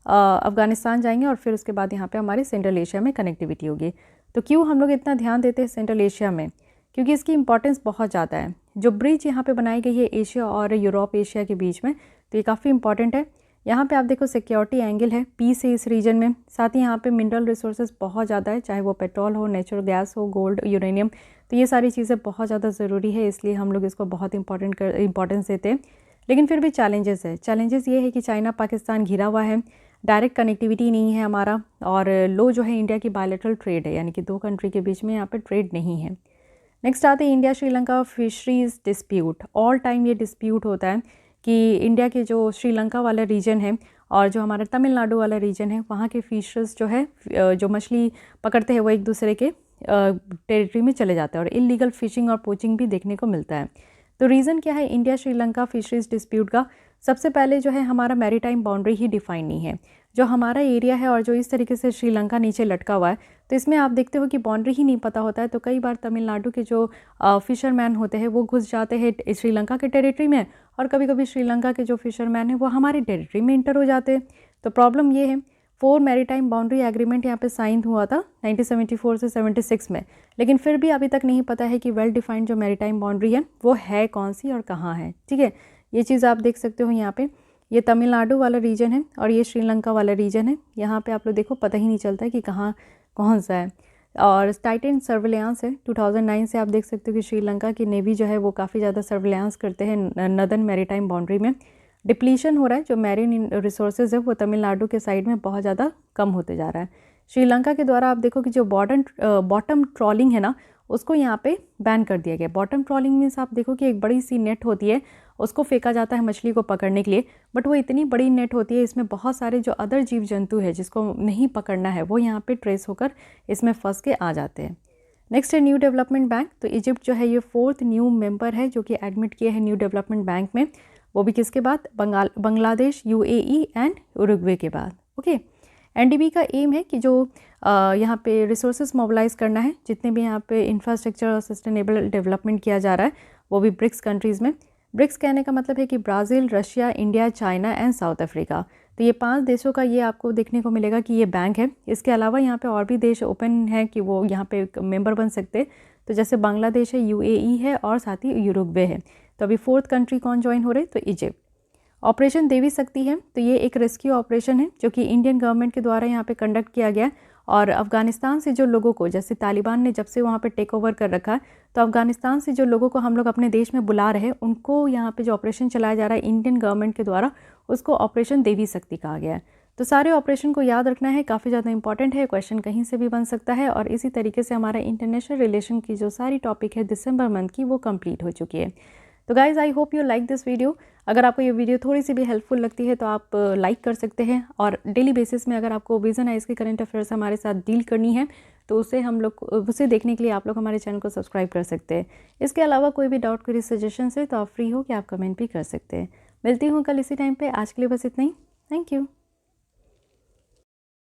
अफ़गानिस्तान जाएंगे और फिर उसके बाद यहाँ पे हमारे सेंट्रल एशिया में कनेक्टिविटी होगी। तो क्यों हम लोग इतना ध्यान देते हैं सेंट्रल एशिया में? क्योंकि इसकी इंपॉर्टेंस बहुत ज़्यादा है। जो ब्रिज यहाँ पे बनाई गई है एशिया और यूरोप एशिया के बीच में, तो ये काफ़ी इंपॉर्टेंट है। यहाँ पे आप देखो सिक्योरिटी एंगल है, पीस है इस रीजन में, साथ ही यहाँ पे मिनरल रिसोर्सेज बहुत ज़्यादा है, चाहे वो पेट्रोल हो, नेचुरल गैस हो, गोल्ड, यूरेनियम, तो ये सारी चीज़ें बहुत ज़्यादा ज़रूरी है, इसलिए हम लोग इसको बहुत इंपॉर्टेंस देते हैं। लेकिन फिर भी चैलेंजेस है। चैलेंजेस ये है कि चाइना पाकिस्तान घिरा हुआ है, डायरेक्ट कनेक्टिविटी नहीं है हमारा, और लो जो है इंडिया की बायलैटरल ट्रेड है, यानी कि दो कंट्री के बीच में यहाँ पे ट्रेड नहीं है। नेक्स्ट आते हैं India Sri Lanka fisheries dispute. All time ये डिस्प्यूट होता है कि इंडिया के जो श्रीलंका वाला रीजन है और जो हमारा तमिलनाडु वाला रीजन है, वहाँ के फिशर्स जो है, जो मछली पकड़ते हैं, वो एक दूसरे के टेरिटरी में चले जाते हैं और इलीगल फिशिंग और पोचिंग भी देखने को मिलता है। तो रीज़न क्या है इंडिया श्रीलंका फिशरीज डिस्प्यूट का? सबसे पहले जो है हमारा मैरीटाइम बाउंड्री ही डिफाइन नहीं है। जो हमारा एरिया है और जो इस तरीके से श्रीलंका नीचे लटका हुआ है, तो इसमें आप देखते हो कि बाउंड्री ही नहीं पता होता है। तो कई बार तमिलनाडु के जो फिशरमैन होते हैं वो घुस जाते हैं श्रीलंका के टेरिटरी में, और कभी कभी श्रीलंका के जो फिशरमैन हैं वो हमारे टेरिटरी में इंटर हो जाते हैं। तो प्रॉब्लम ये है, 4 मैरीटाइम बाउंड्री एग्रीमेंट यहाँ पे साइन हुआ था 1974 से 76 में, लेकिन फिर भी अभी तक नहीं पता है कि वेल डिफाइंड जो मैरीटाइम बाउंड्री है वो है कौन सी और कहाँ है। ठीक है, ये चीज़ आप देख सकते हो यहाँ पे, ये तमिलनाडु वाला रीजन है और ये श्रीलंका वाला रीजन है। यहाँ पे आप लोग देखो पता ही नहीं चलता है कि कहाँ कौन सा है। और टाइटेंड सर्विलांस है 2009 से, आप देख सकते हो कि श्रीलंका की नेवी जो है वो काफ़ी ज़्यादा सर्विलांस करते हैं नदर्न मैरीटाइम बाउंड्री में। डिप्लीशन हो रहा है, जो मैरीन रिसोर्सेज है वो तमिलनाडु के साइड में बहुत ज़्यादा कम होते जा रहा है। श्रीलंका के द्वारा आप देखो कि जो बॉटम ट्रॉलिंग है ना, उसको यहाँ पे बैन कर दिया गया। बॉटम ट्रॉलिंग मीन्स आप देखो कि एक बड़ी सी नेट होती है, उसको फेंका जाता है मछली को पकड़ने के लिए, बट वो इतनी बड़ी नेट होती है, इसमें बहुत सारे जो अदर जीव जंतु है जिसको नहीं पकड़ना है वो यहाँ पे ट्रेस होकर इसमें फंस के आ जाते हैं। नेक्स्ट है न्यू डेवलपमेंट बैंक। तो इजिप्ट जो है ये 4th न्यू मेंबर है जो कि एडमिट किया है न्यू डेवलपमेंट बैंक में, वो भी किसके बाद? बांग्लादेश, यूएई एंड उरुग्वे के बाद। ओके, एनडीबी का एम है कि जो यहाँ पे रिसोर्सेज मोबिलाइज करना है, जितने भी यहाँ पे इंफ्रास्ट्रक्चर और सस्टेनेबल डेवलपमेंट किया जा रहा है वो भी ब्रिक्स कंट्रीज़ में। ब्रिक्स कहने का मतलब है कि Brazil, Russia, India, China and south Africa. तो ये 5 देशों का ये आपको देखने को मिलेगा कि ये बैंक है। इसके अलावा यहाँ पे और भी देश ओपन है कि वो यहाँ पे मेंबर बन सकते हैं। तो जैसे बांग्लादेश है, यूएई है और साथ ही यूरुग्वे है। तो अभी 4th कंट्री कौन ज्वाइन हो रहे? तो इजिप्ट। ऑपरेशन देवी शक्ति है, तो ये एक रेस्क्यू ऑपरेशन है जो कि इंडियन गवर्नमेंट के द्वारा यहाँ पे कंडक्ट किया गया। और अफ़गानिस्तान से जो लोगों को, जैसे तालिबान ने जब से वहाँ पे टेक ओवर कर रखा है, तो अफ़गानिस्तान से जो लोगों को हम लोग अपने देश में बुला रहे हैं, उनको यहाँ पे जो ऑपरेशन चलाया जा रहा है इंडियन गवर्नमेंट के द्वारा, उसको ऑपरेशन देवी शक्ति कहा गया है। तो सारे ऑपरेशन को याद रखना है, काफ़ी ज़्यादा इंपॉर्टेंट है, क्वेश्चन कहीं से भी बन सकता है। और इसी तरीके से हमारा इंटरनेशनल रिलेशन की जो सारी टॉपिक है दिसंबर मंथ की, वो कंप्लीट हो चुकी है। तो guys, I hope you like this video. अगर आपको ये वीडियो थोड़ी सी भी हेल्पफुल लगती है तो आप लाइक कर सकते हैं, और डेली बेसिस में अगर आपको विजन आइज की करंट अफेयर्स हमारे साथ डील करनी है तो उसे देखने के लिए आप लोग हमारे चैनल को सब्सक्राइब कर सकते हैं। इसके अलावा कोई भी डाउट, क्वेरी, सजेशन है तो आप फ्री हो कि आप कमेंट भी कर सकते हैं। मिलती हूँ कल इसी टाइम पे। आज के लिए बस इतना ही। Thank you.